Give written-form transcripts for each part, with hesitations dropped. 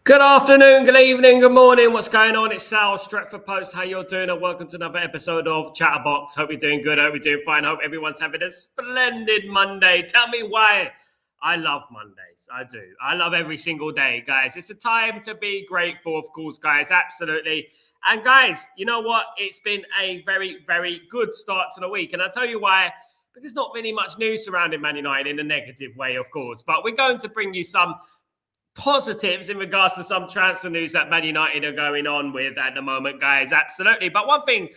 Good afternoon, good evening, good morning. What's going on? It's Sal, Stretford Post. How you're doing? And welcome to another episode of Chatterbox. Hope you're doing good. Hope you're doing fine. Hope everyone's having a splendid Monday. Tell me why. I love Mondays. I do. I love every single day, guys. It's a time to be grateful, of course, guys. Absolutely. And guys, you know what? It's been a very, very good start to the week. And I'll tell you why. Because there's not really much news surrounding Man United in a negative way, of course. But we're going to bring you some positives in regards to some transfer news that Man United are going on with at the moment, guys. Absolutely. But one thing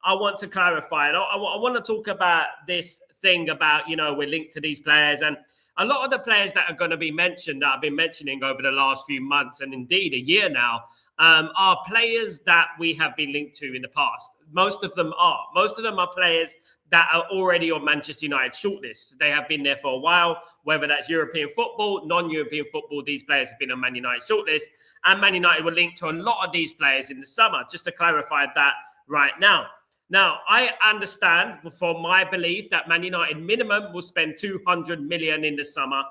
I want to clarify, and I want to talk about this thing about, we're linked to these players. And a lot of the players that are going to be mentioned, that I've been mentioning over the last few months and indeed a year now, are players that we have been linked to in the past. Most of them are. Most of them are players that are already on Manchester United shortlist. They have been there for a while, whether that's European football, non-European football. These players have been on Man United shortlist, and Man United were linked to a lot of these players in the summer, just to clarify that right now. Now, I understand from my belief that Man United minimum will spend 200 million in the summer.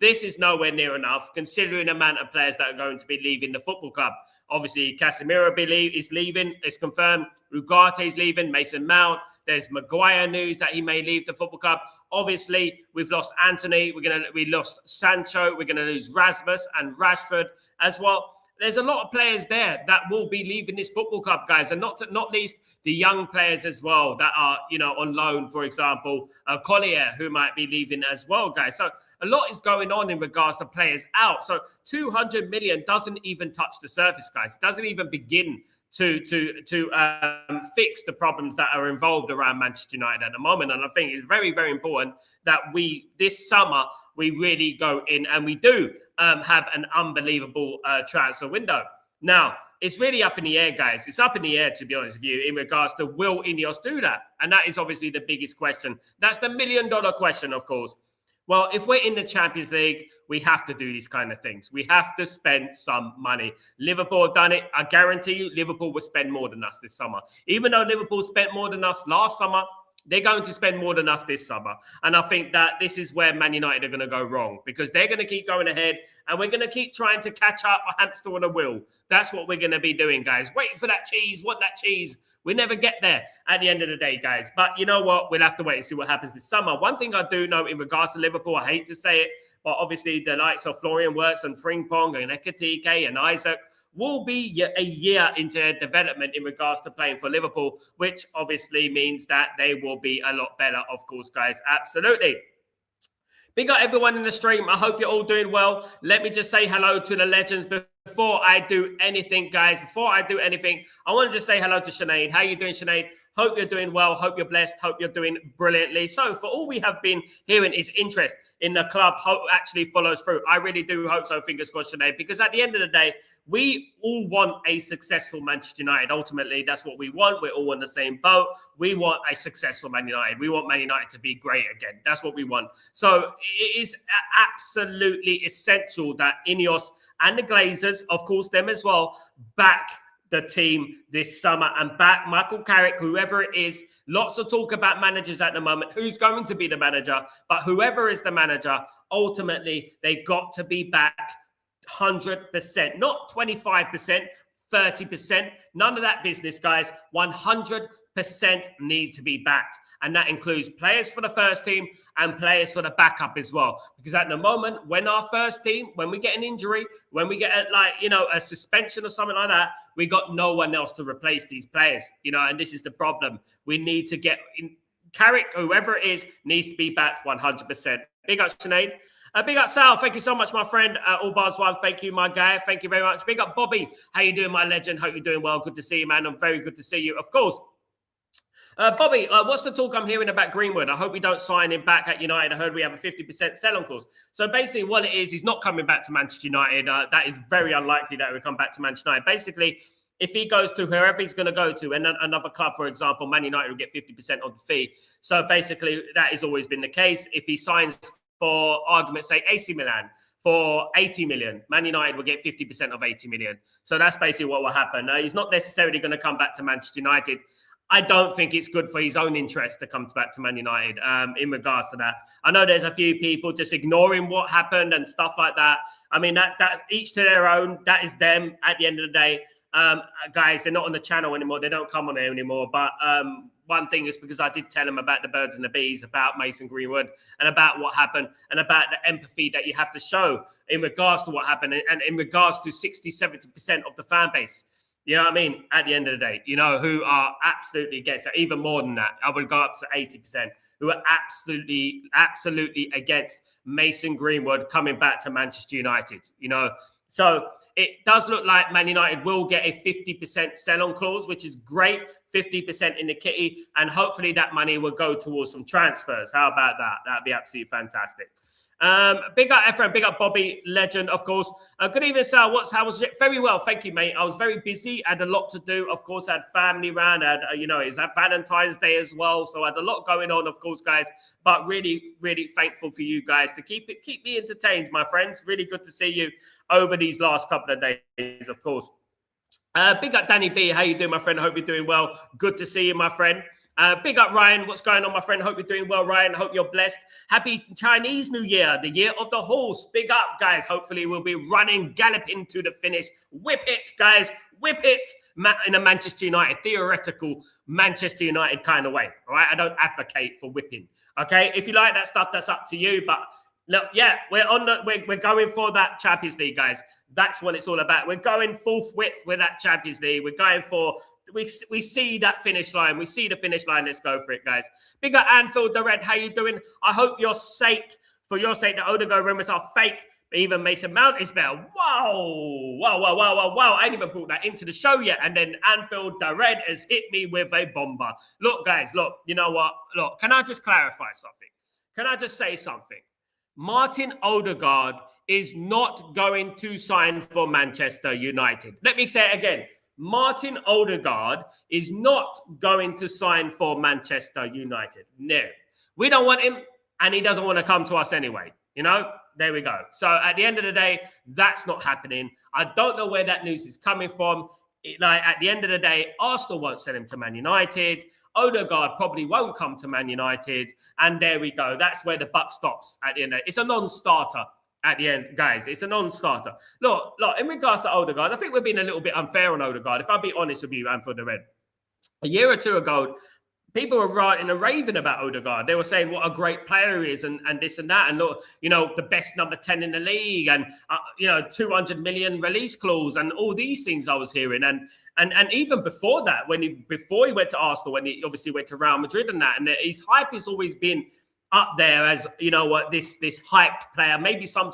This is nowhere near enough, considering the amount of players that are going to be leaving the football club. Obviously, Casemiro is leaving. It's confirmed. Ugarte is leaving. Mason Mount. There's Maguire news that he may leave the football club. Obviously, we've lost Anthony. We lost Sancho. We're going to lose Rasmus and Rashford as well. There's a lot of players there that will be leaving this football club, guys, and not least the young players as well that are, on loan. For example, Collier, who might be leaving as well, guys. So a lot is going on in regards to players out. So 200 million doesn't even touch the surface, guys. It doesn't even begin to fix the problems that are involved around Manchester United at the moment. And I think it's very, very important that this summer, we really go in and we do have an unbelievable transfer window. Now, it's really up in the air, guys. It's up in the air, to be honest with you, in regards to will Ineos do that? And that is obviously the biggest question. That's the $1 million question, of course. Well, if we're in the Champions League, we have to do these kind of things. We have to spend some money. Liverpool have done it. I guarantee you, Liverpool will spend more than us this summer. Even though Liverpool spent more than us last summer, they're going to spend more than us this summer. And I think that this is where Man United are going to go wrong, because they're going to keep going ahead and we're going to keep trying to catch up a hamster on a wheel. That's what we're going to be doing, guys. Waiting for that cheese. Want that cheese. We never get there at the end of the day, guys. But you know what? We'll have to wait and see what happens this summer. One thing I do know in regards to Liverpool, I hate to say it, but obviously the likes of Florian Wirtz and Frimpong and Ekitike and Isaac will be a year into their development in regards to playing for Liverpool, which obviously means that they will be a lot better, of course, guys. Absolutely. Big up everyone in the stream. I hope you're all doing well. Let me just say hello to the legends before I do anything, guys. Before I do anything, I want to just say hello to Sinead. How you doing, Sinead? Hope you're doing well. Hope you're blessed. Hope you're doing brilliantly. So for all we have been hearing is interest in the club. Hope actually follows through. I really do hope so. Fingers crossed, Sinead. Because at the end of the day, we all want a successful Manchester United. Ultimately, that's what we want. We're all in the same boat. We want a successful Man United. We want Man United to be great again. That's what we want. So it is absolutely essential that Ineos and the Glazers, of course, them as well, back the team this summer and back Michael Carrick, whoever it is. Lots of talk about managers at the moment. Who's going to be the manager? But whoever is the manager, ultimately, they got to be back 100%, not 25%, 30%. None of that business, guys. 100% need to be backed. And that includes players for the first team and players for the backup as well. Because at the moment, when our first team, when we get an injury, when we get a suspension or something like that, we got no one else to replace these players, and this is the problem. We need to get in. Carrick, whoever it is, needs to be back 100%. Big up, Sinead. Big up, Sal. Thank you so much, my friend. All bars one. Thank you, my guy. Thank you very much. Big up, Bobby. How you doing, my legend? Hope you're doing well. Good to see you, man. I'm very good to see you, of course. Bobby, what's the talk I'm hearing about Greenwood? I hope we don't sign him back at United. I heard we have a 50% sell-on clause. So basically what it is, he's not coming back to Manchester United. That is very unlikely that he will come back to Manchester United. Basically, if he goes to wherever he's going to go to, and another club, for example, Man United will get 50% of the fee. So basically, that has always been the case. If he signs, for argument's sake, AC Milan for 80 million, Man United will get 50% of 80 million. So that's basically what will happen. He's not necessarily going to come back to Manchester United. I don't think it's good for his own interest to come back to Man United in regards to that. I know there's a few people just ignoring what happened and stuff like that. I mean, that's each to their own. That is them at the end of the day. Guys, they're not on the channel anymore. They don't come on there anymore. But one thing is because I did tell them about the birds and the bees, about Mason Greenwood and about what happened and about the empathy that you have to show in regards to what happened and in regards to 60-70% of the fan base. You know what I mean? At the end of the day, you know, who are absolutely against it. Even more than that, I would go up to 80%, who are absolutely against Mason Greenwood coming back to Manchester United, you know. So it does look like Man United will get a 50% sell-on clause, which is great, 50% in the kitty, and hopefully that money will go towards some transfers. How about that? That'd be absolutely fantastic. Big up Ephraim, big up Bobby, legend, of course. Good evening, Sal. How was it? Very well, thank you, mate. I was very busy, had a lot to do. Of course, I had family around, it's Valentine's Day as well, so I had a lot going on, of course, guys. But really, really thankful for you guys to keep me entertained, my friends. Really good to see you over these last couple of days, of course. Big up Danny B. How you doing, my friend? I hope you're doing well. Good to see you, my friend. Big up Ryan. What's going on, my friend? Hope you're doing well, Ryan. Hope you're blessed. Happy Chinese New Year, the year of the horse. Big up, guys. Hopefully we'll be running, galloping to the finish. Whip it, guys. Whip it in a Manchester United, theoretical Manchester United kind of way. All right. I don't advocate for whipping. Okay. If you like that stuff, that's up to you. But look, yeah, we're going for that Champions League, guys. That's what it's all about. We're going full width with that Champions League. We're going for. We see that finish line. We see the finish line. Let's go for it, guys. Big up Anfield, the Red. How you doing? I hope for your sake, the Odegaard rumors are fake. But even Mason Mount is better. Wow. I ain't even brought that into the show yet. And then Anfield, the Red, has hit me with a bomber. Look, guys, look. You know what? Look, can I just clarify something? Can I just say something? Martin Odegaard is not going to sign for Manchester United. Let me say it again. Martin Odegaard is not going to sign for Manchester United. No. We don't want him, and he doesn't want to come to us anyway. You know? There we go. So at the end of the day, that's not happening. I don't know where that news is coming from. At the end of the day, Arsenal won't send him to Man United. Odegaard probably won't come to Man United. And there we go. That's where the buck stops at the end. It's a non-starter. At the end, guys, it's a non-starter. Look, in regards to Odegaard, I think we're being a little bit unfair on Odegaard. If I'll be honest with you, Anfield the Red, a year or two ago, people were writing and raving about Odegaard. They were saying what a great player he is and this and that. And look, you know, the best number 10 in the league and, 200 million release clause and all these things I was hearing. And even before that, before he went to Arsenal, when he obviously went to Real Madrid and that, and his hype has always been up there as, you know what, this hyped player. Maybe some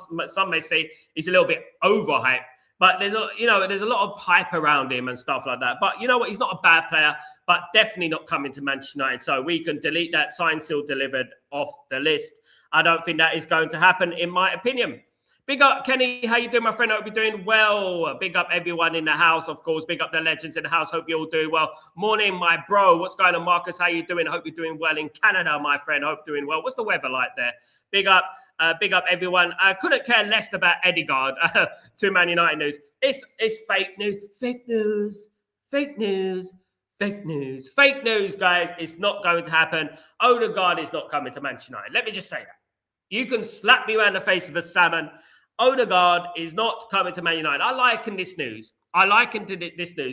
may say he's a little bit overhyped, but there's a lot of hype around him and stuff like that. But you know what, he's not a bad player, but definitely not coming to Manchester United. So we can delete that sign, seal, delivered off the list. I don't think that is going to happen, in my opinion. Big up, Kenny. How you doing, my friend? I hope you're doing well. Big up everyone in the house, of course. Big up the legends in the house. Hope you're all doing well. Morning, my bro. What's going on, Marcus? How you doing? I hope you're doing well in Canada, my friend. I hope you're doing well. What's the weather like there? Big up everyone. I couldn't care less about Odegaard to Man United news. It's fake news. Fake news. Fake news. Fake news. Fake news, guys. It's not going to happen. Odegaard is not coming to Manchester United. Let me just say that. You can slap me around the face with a salmon. Odegaard is not coming to Man United. I liken this news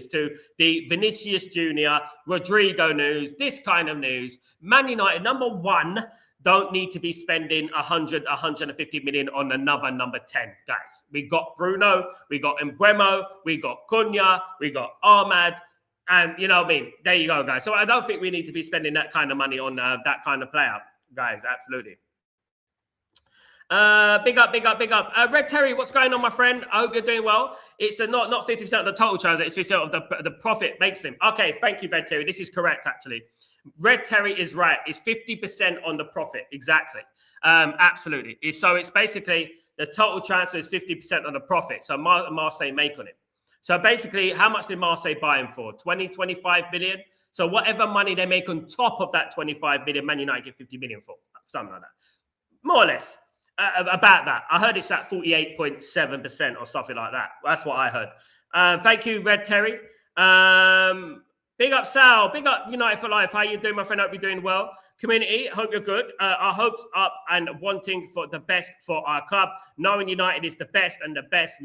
to the Vinicius Jr., Rodrigo news, this kind of news. Man United, number one, don't need to be spending 100, 150 million on another number 10, guys. We got Bruno, we got Mbeumo, we got Cunha, we got Ahmad, and you know what I mean? There you go, guys. So I don't think we need to be spending that kind of money on that kind of player, guys, absolutely. Big up. Red Terry, what's going on, my friend? I hope you're doing well. It's not 50% of the total transaction, it's 50% of the profit makes them. Okay, thank you, Red Terry. This is correct, actually. Red Terry is right. It's 50% on the profit. Exactly. Absolutely. So it's basically the total transfer is 50% on the profit. So Marseille make on it. So basically, how much did Marseille buy him for? 25 million. So whatever money they make on top of that 25 million, Man United get 50 million for. Something like that. More or less. About that. I heard it's at 48.7% or something like that. That's what I heard. Thank you, Red Terry. Big up, Sal. Big up, United for Life. How you doing, my friend? Hope you're doing well. Community, hope you're good. Our hopes up and wanting for the best for our club. Knowing United is the best and the best,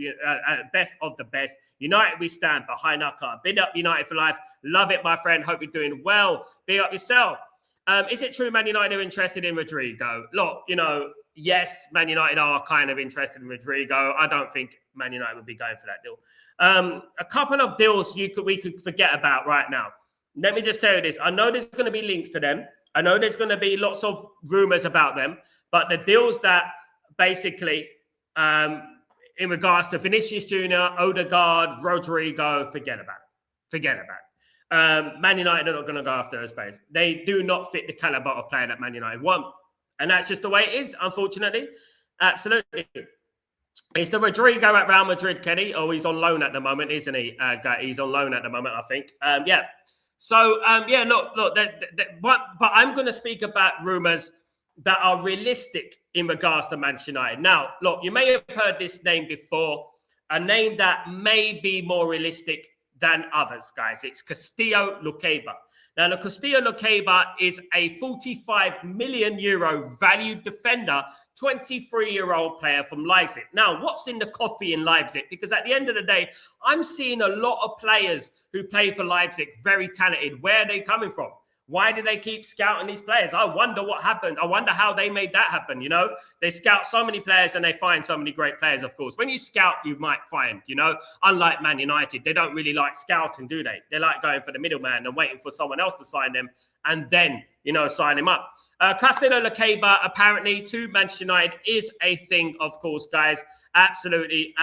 best of the best. United, we stand behind our club. Big up, United for Life. Love it, my friend. Hope you're doing well. Big up yourself. Is it true Man United are interested in Rodrigo? Look, yes, Man United are kind of interested in Rodrigo. I don't think Man United would be going for that deal. A couple of deals we could forget about right now. Let me just tell you this. I know there's going to be links to them. I know there's going to be lots of rumors about them. But the deals that basically, in regards to Vinicius Jr., Odegaard, Rodrigo, forget about it. Forget about it. Man United are not going to go after those players. They do not fit the caliber of player that Man United want. And that's just the way it is, unfortunately. Absolutely. Is the Rodrigo at Real Madrid, Kenny? Oh, he's on loan at the moment, isn't he? He's on loan at the moment, I think. Yeah. So, look. But I'm going to speak about rumours that are realistic in regards to Manchester United. Now, look, you may have heard this name before. A name that may be more realistic than others, guys. It's Castillo Luqueba. Now, the Castillo Luqueba is a 45 million euro valued defender, 23-year-old player from Leipzig. Now, what's in the coffee in Leipzig? Because at the end of the day, I'm seeing a lot of players who play for Leipzig, very talented. Where are they coming from? Why do they keep scouting these players? I wonder what happened. I wonder how they made that happen, They scout so many players and they find so many great players, of course. When you scout, you might find, unlike Man United, they don't really like scouting, do they? They like going for the middleman and waiting for someone else to sign them and then, sign him up. Castillo Luqueba, apparently, to Manchester United is a thing, of course, guys. Absolutely.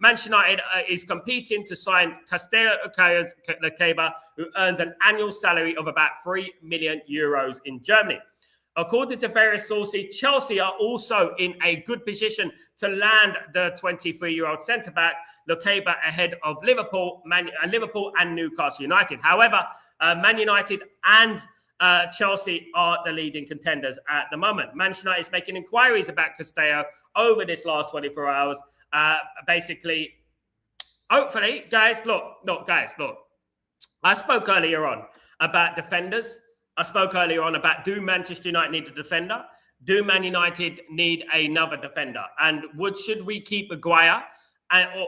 Manchester United is competing to sign Castillo Luqueba, who earns an annual salary of about 3 million euros in Germany. According to various sources, Chelsea are also in a good position to land the 23-year-old centre-back, Luqueba, ahead of Liverpool and Newcastle United. However, Man United and Chelsea are the leading contenders at the moment. Manchester United is making inquiries about Castillo over this last 24 hours. Basically, hopefully, guys, look. I spoke earlier on about defenders. I spoke earlier on about, do Manchester United need a defender? Do Man United need another defender? And should we keep Maguire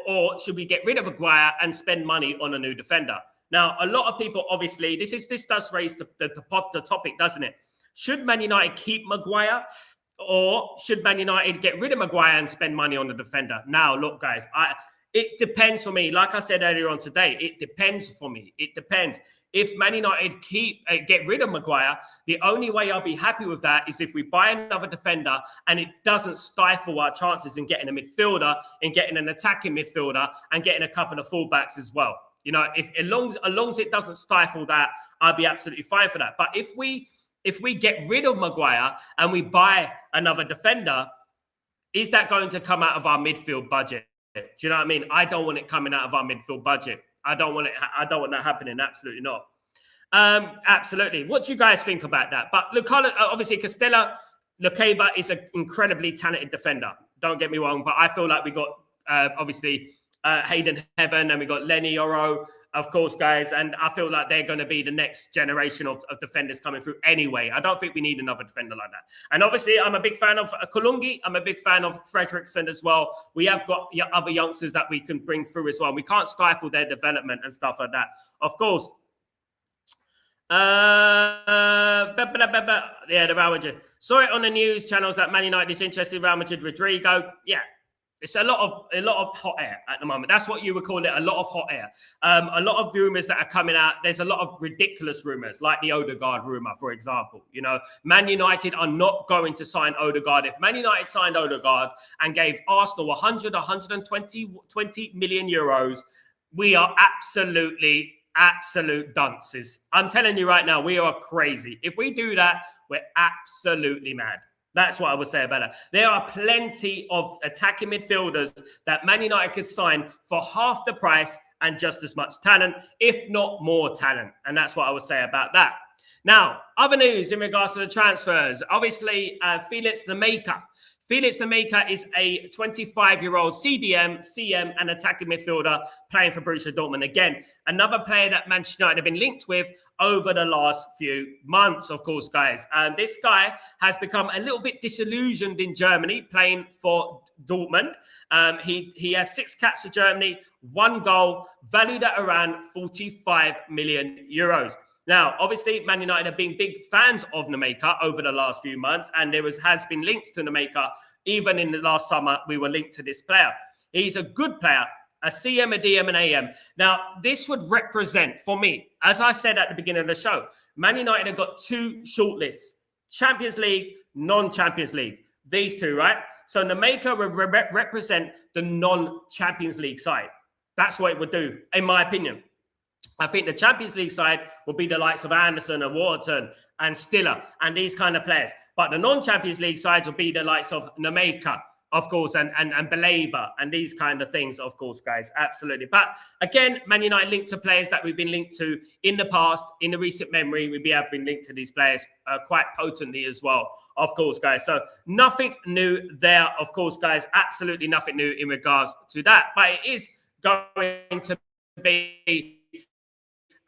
or should we get rid of Maguire and spend money on a new defender? Now, a lot of people, obviously, this does raise the topic, doesn't it? Should Man United keep Maguire or should Man United get rid of Maguire and spend money on the defender? Now, look, guys, it depends for me. Like I said earlier on today, it depends for me. It depends. If Man United get rid of Maguire, the only way I'll be happy with that is if we buy another defender and it doesn't stifle our chances in getting a midfielder, in getting an attacking midfielder, and getting a couple of fullbacks as well. If as long as it doesn't stifle that, I'll be absolutely fine for that. But if we get rid of Maguire and we buy another defender, is that going to come out of our midfield budget? Do you know what I mean? I don't want it coming out of our midfield budget. I don't want that happening. Absolutely not. Absolutely. What do you guys think about that? But look, obviously, Castillo Luqueba is an incredibly talented defender. Don't get me wrong, but I feel like we got obviously Hayden Heaven and we got Lenny Oro, of course, guys. And I feel like they're going to be the next generation of defenders coming through anyway. I don't think we need another defender like that. And obviously, I'm a big fan of Kolungi. I'm a big fan of Fredrickson as well. We have got other youngsters that we can bring through as well. We can't stifle their development and stuff like that. Of course. Yeah, the Real Madrid. Saw it on the news channels that Man United is interested in Real Madrid. Rodrigo. Yeah. It's a lot of hot air at the moment. That's what you would call it, a lot of hot air. A lot of rumors that are coming out. There's a lot of ridiculous rumors, like the Odegaard rumor, for example. Man United are not going to sign Odegaard. If Man United signed Odegaard and gave Arsenal 120 million euros, we are absolute dunces. I'm telling you right now, we are crazy. If we do that, we're absolutely mad. That's what I would say about it. There are plenty of attacking midfielders that Man United could sign for half the price and just as much talent, if not more talent. And that's what I would say about that. Now, other news in regards to the transfers. Obviously, Felix the Maker. Felix Nameka is a 25-year-old CDM, CM, and attacking midfielder playing for Borussia Dortmund. Again, another player that Manchester United have been linked with over the last few months, of course, guys. This guy has become a little bit disillusioned in Germany, playing for Dortmund. He has 6 caps for Germany, 1 goal, valued at around 45 million euros. Now, obviously, Man United have been big fans of Nameka over the last few months, and there has been links to Nameka. Even in the last summer, we were linked to this player. He's a good player, a CM, a DM, and AM. Now, this would represent, for me, as I said at the beginning of the show, Man United have got 2 shortlists, Champions League, non-Champions League. These 2, right? So Nameka would represent the non-Champions League side. That's what it would do, in my opinion. I think the Champions League side will be the likes of Anderson and Waterton and Stiller and these kind of players. But the non-Champions League sides will be the likes of Nameka, of course, and Belabor and these kind of things, of course, guys. Absolutely. But again, Man United linked to players that we've been linked to in the past, in the recent memory. We have been linked to these players quite potently as well, of course, guys. So nothing new there, of course, guys. Absolutely nothing new in regards to that. But it is going to be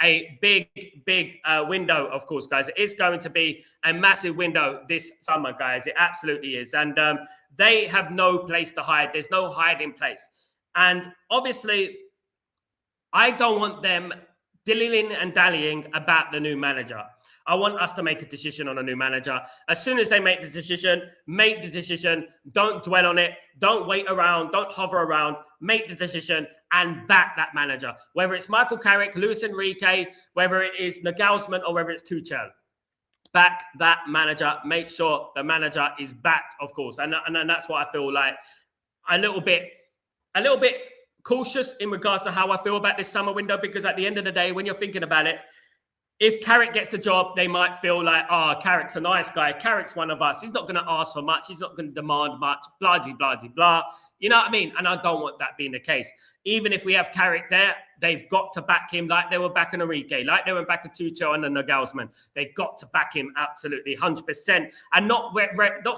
a big window, of course, guys. It is going to be a massive window this summer, guys. It absolutely is. And they have no place to hide. There's no hiding place. And obviously, I don't want them dillying and dallying about the new manager. I want us to make a decision on a new manager. As soon as they make the decision, make the decision. Don't dwell on it. Don't wait around. Don't hover around. Make the decision and back that manager. Whether it's Michael Carrick, Luis Enrique, whether it is Nagelsmann, or whether it's Tuchel. Back that manager. Make sure the manager is backed, of course. And that's what I feel like. A little bit cautious in regards to how I feel about this summer window, because at the end of the day, when you're thinking about it, if Carrick gets the job, they might feel like, oh, Carrick's a nice guy. Carrick's one of us. He's not going to ask for much. He's not going to demand much. Blah, blah, blah, blah. You know what I mean? And I don't want that being the case. Even if we have Carrick there, they've got to back him like they were backing Enrique, like they were backing Tuchel and the Nagelsmann. They've got to back him absolutely 100%, and not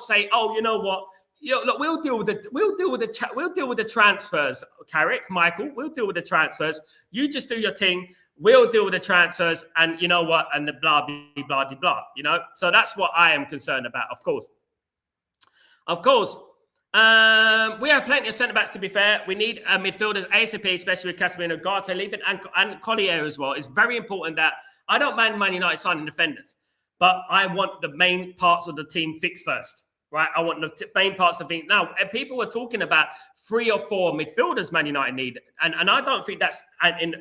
say, oh, you know what? Look, we'll deal with the transfers, Carrick, Michael. We'll deal with the transfers. You just do your thing. We'll deal with the transfers, and you know what? And the blah, blah, blah, blah, you know? So that's what I am concerned about, of course. Of course. We have plenty of centre-backs, to be fair. We need midfielders ASAP, especially with Casemiro, Garte leaving, and Collier as well. It's very important that I don't mind Man United signing defenders, but I want the main parts of the team fixed first. Right, I want the main parts of the thing. Now, people were talking about 3 or 4 midfielders Man United need, and I don't think that's in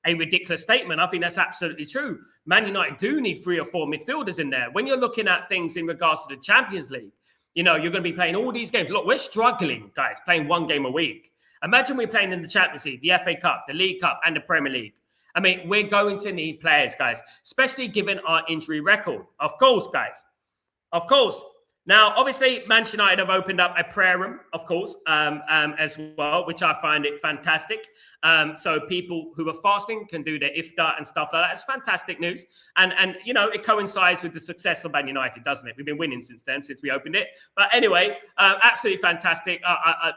a ridiculous statement. I think that's absolutely true. Man United do need 3 or 4 midfielders in there. When you're looking at things in regards to the Champions League, you know, you're going to be playing all these games. Look, we're struggling, guys, playing 1 game a week. Imagine we're playing in the Champions League, the FA Cup, the League Cup, and the Premier League. I mean, we're going to need players, guys, especially given our injury record. Of course, guys. Of course. Now, obviously, Manchester United have opened up a prayer room, of course, as well, which I find it fantastic. So people who are fasting can do their iftar and stuff like that. It's fantastic news. And you know, it coincides with the success of Man United, doesn't it? We've been winning since then, since we opened it. But anyway, absolutely fantastic.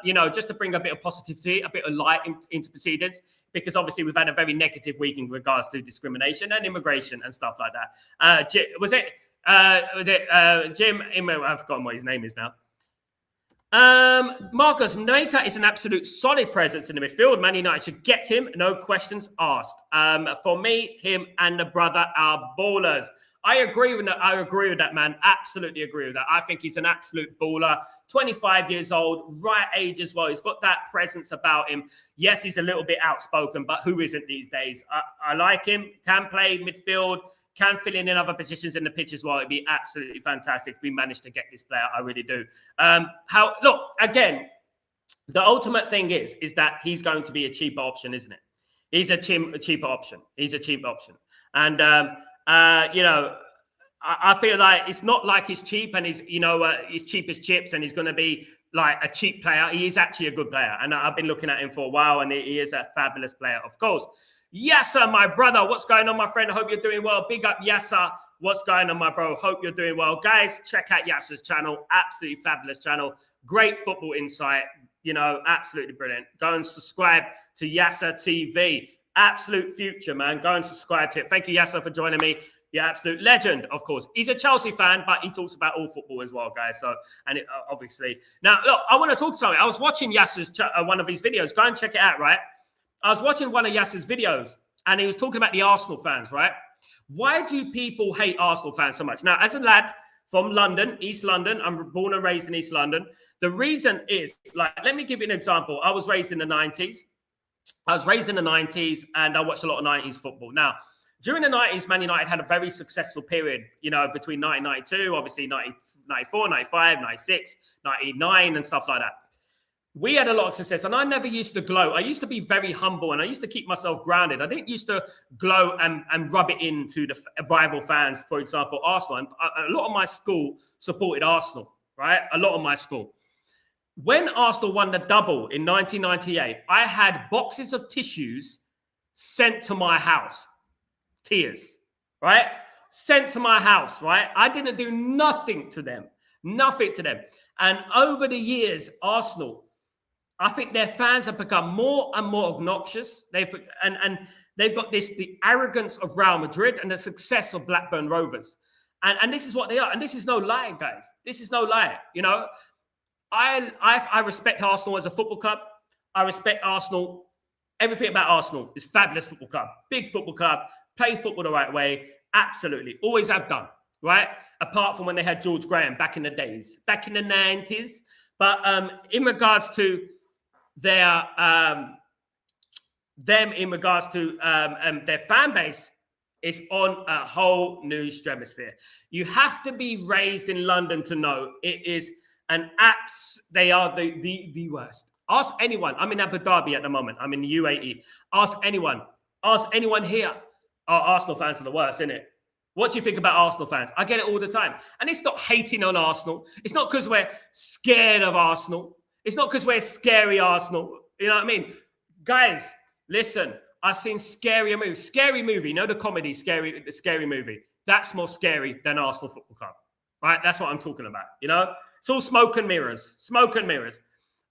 You know, just to bring a bit of positivity, a bit of light into proceedings, because obviously we've had a very negative week in regards to discrimination and immigration and stuff like that. Jim? I've forgotten what his name is now. Marcus, Nameka is an absolute solid presence in the midfield. Man United should get him, no questions asked. For me, him and the brother are ballers. I agree with that. I agree with that, man. Absolutely agree with that. I think he's an absolute baller. 25 years old, right age as well. He's got that presence about him. Yes, he's a little bit outspoken, but who isn't these days? I like him. Can play midfield. Can fill in other positions in the pitch as well. It'd be absolutely fantastic if we managed to get this player. I really do. Look, again, the ultimate thing is that he's going to be a cheaper option, isn't it? He's a cheaper option. He's a cheap option. And, you know, I feel like it's not like he's cheap and he's, you know, he's cheap as chips and he's going to be like a cheap player. He is actually a good player. And I've been looking at him for a while and he is a fabulous player, of course. Yasser, my brother, what's going on, my friend? I hope you're doing well. Big up, Yasser. What's going on, my bro? Hope you're doing well. Guys, check out Yasser's channel. Absolutely fabulous channel. Great football insight. You know, absolutely brilliant. Go and subscribe to Yasser TV. Absolute future, man. Go and subscribe to it. Thank you, Yasser, for joining me. The absolute legend, of course. He's a Chelsea fan, but he talks about all football as well, guys. So, and it, obviously. Now, look, I want to talk something. I was watching Yasser's one of his videos. Go and check it out, right? I was watching one of Yasser's videos, and he was talking about the Arsenal fans, right? Why do people hate Arsenal fans so much? Now, as a lad from London, East London, I'm born and raised in East London. The reason is, like, let me give you an example. I was raised in the 90s. And I watched a lot of 90s football. Now, during the 90s, Man United had a very successful period, you know, between 1992, obviously 94, 95, 96, 99, and stuff like that. We had a lot of success, and I never used to gloat. I used to be very humble, and I used to keep myself grounded. I didn't used to gloat and rub it into the rival fans, for example, Arsenal. And a lot of my school supported Arsenal, right? A lot of my school. When Arsenal won the double in 1998, I had boxes of tissues sent to my house. Tears, right? Sent to my house, right? I didn't do nothing to them. Nothing to them. And over the years, Arsenal, I think their fans have become more and more obnoxious. They've got the arrogance of Real Madrid and the success of Blackburn Rovers. And this is what they are. And this is no lie, guys. This is no lie. You know, I respect Arsenal as a football club. I respect Arsenal. Everything about Arsenal is fabulous football club. Big football club. Play football the right way. Absolutely. Always have done, right? Apart from when they had George Graham back in the days, back in the 90s. But in regards to their their fan base, is on a whole new stratosphere. You have to be raised in London to know it is they are the worst. Ask anyone. I'm in Abu Dhabi at the moment. I'm in the UAE. Ask anyone here. Arsenal fans are the worst, isn't it? What do you think about Arsenal fans? I get it all the time. And it's not hating on Arsenal. It's not because we're scared of Arsenal. It's not because we're scary Arsenal. You know what I mean? Guys, listen. I've seen scarier movies. Scary movie. You know the comedy, the scary movie. That's more scary than Arsenal Football Club. Right? That's what I'm talking about. You know? It's all smoke and mirrors. Smoke and mirrors.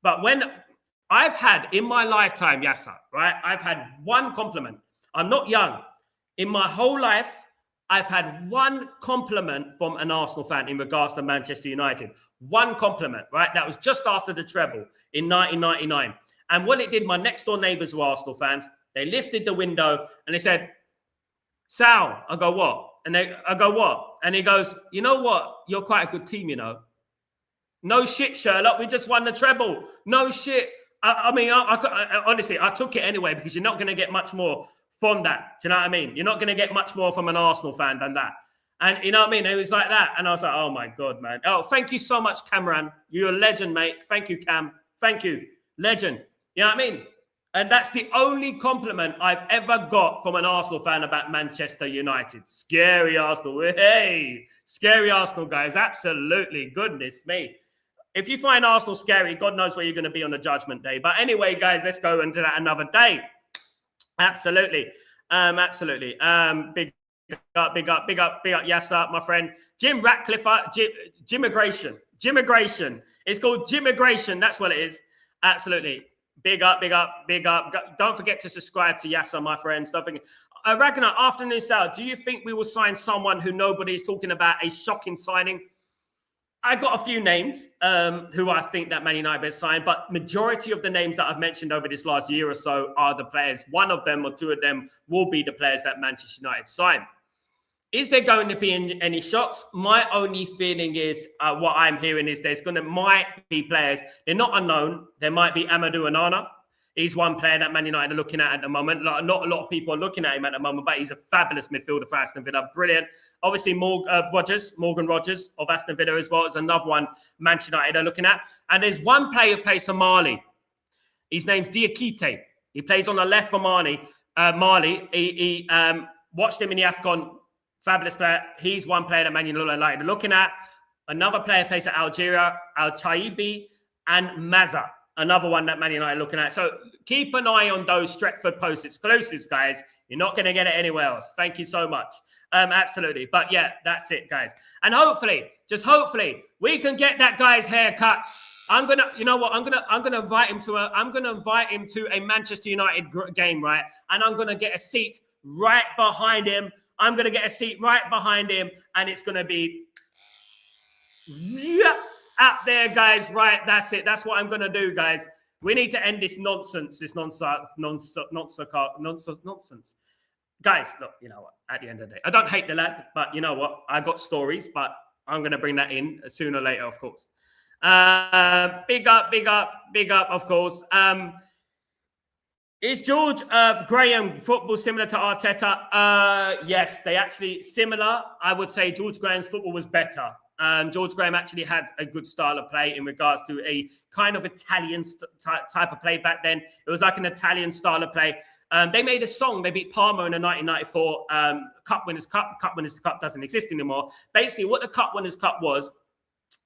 But when I've had in my lifetime, Yasser, right? I've had one compliment. I'm not young. In my whole life, I've had one compliment from an Arsenal fan in regards to Manchester United. One compliment, right? That was just after the treble in 1999. And what it did, my next door neighbors were Arsenal fans. They lifted the window and they said, Sal, I go, what? I go, what? And he goes, you know what? You're quite a good team, you know. No shit, Sherlock. We just won the treble. No shit. I honestly, I took it anyway because you're not going to get much more from that. Do you know what I mean? You're not going to get much more from an Arsenal fan than that. And you know what I mean? It was like that. And I was like, oh my God, man. Oh, thank you so much, Cameron. You're a legend, mate. Thank you, Cam. Thank you. Legend. You know what I mean? And that's the only compliment I've ever got from an Arsenal fan about Manchester United. Scary Arsenal. Hey, scary Arsenal, guys. Absolutely. Goodness me. If you find Arsenal scary, God knows where you're going to be on the judgment day. But anyway, guys, let's go into that another day. Absolutely. Absolutely. Big up, Yasser, my friend. Jim Ratcliffe, Jimmigration. It's called Jimmigration. That's what it is. Absolutely. Big up. Don't forget to subscribe to Yasser, my friends. Don't forget. Ragnar, afternoon, Sal. Do you think we will sign someone who nobody is talking about, a shocking signing? I got a few names who I think that Man United has signed, but majority of the names that I've mentioned over this last year or so are the players. One of them or two of them will be the players that Manchester United sign. Is there going to be any shocks? My only feeling is what I'm hearing is might be players. They're not unknown. There might be Amadou Onana. He's one player that Man United are looking at the moment. Not a lot of people are looking at him at the moment, but he's a fabulous midfielder for Aston Villa. Brilliant. Obviously, Morgan Rogers of Aston Villa as well is another one Manchester United are looking at. And there's one player who plays for Mali. His name's Diakite. He plays on the left for Mali. He watched him in the AFCON. Fabulous player. He's one player that Man United are looking at. Another player plays at Algeria, Al Chaibi and Maza. Another one that Man United are looking at. So keep an eye on those Stretford Post exclusives, guys. You're not going to get it anywhere else. Thank you so much. Absolutely. But yeah, that's it, guys. And hopefully, just hopefully, we can get that guy's hair cut. I'm gonna invite him to a Manchester United game, right? And I'm gonna get a seat right behind him. And it's gonna be out there, guys. Right, that's it. That's what I'm gonna do, guys. We need to end this nonsense. Guys, look, you know what? At the end of the day, I don't hate the lad, but you know what? I got stories, but I'm gonna bring that in sooner or later, of course. Big up, of course. Is George Graham football similar to Arteta? Yes, they actually similar. I would say George Graham's football was better. George Graham actually had a good style of play in regards to a kind of Italian type of play back then. It was like an Italian style of play. They made a song. They beat Parma in the 1994 Cup Winners' Cup. Cup Winners' Cup doesn't exist anymore. Basically, what the Cup Winners' Cup was,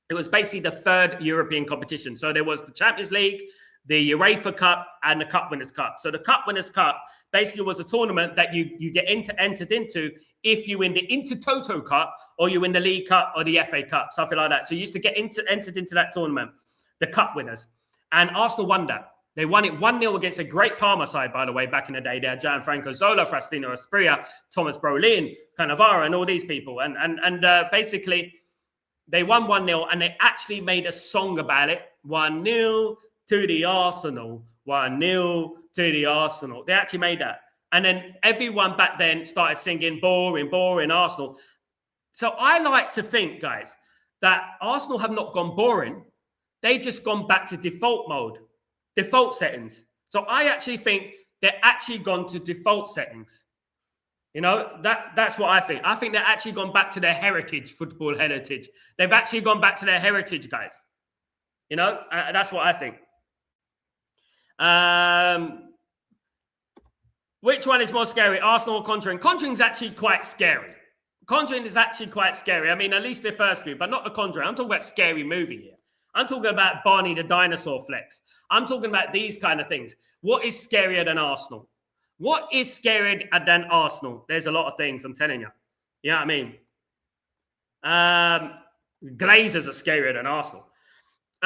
it was basically the third European competition. So there was the Champions League, the UEFA Cup, and the Cup Winners' Cup. So the Cup Winners' Cup basically was a tournament that you get entered into if you win the Intertoto Cup or you win the League Cup or the FA Cup, something like that. So you used to get entered into that tournament, the Cup Winners. And Arsenal won that. They won it 1-0 against a great Parma side, by the way, back in the day. They had Gianfranco Zola, Faustino Asprilla, Thomas Brolin, Cannavaro, and all these people. And basically, they won 1-0, and they actually made a song about it. 1-0 to the Arsenal. 1-0 to the Arsenal. They actually made that. And then everyone back then started singing, boring, boring, Arsenal. So I like to think, guys, that Arsenal have not gone boring. They just gone back to default mode, default settings. So I actually think they're actually gone to default settings. You know, that's what I think. I think they're actually gone back to their heritage, football heritage. They've actually gone back to their heritage, guys. You know, that's what I think. Which one is more scary, Arsenal or Conjuring? Conjuring's actually quite scary. Conjuring is actually quite scary. I mean, at least the first few, but not the Conjuring. I'm talking about scary movie here. I'm talking about Barney the Dinosaur flex. I'm talking about these kind of things. What is scarier than Arsenal? What is scarier than Arsenal? There's a lot of things, I'm telling you. You know what I mean? Glazers are scarier than Arsenal.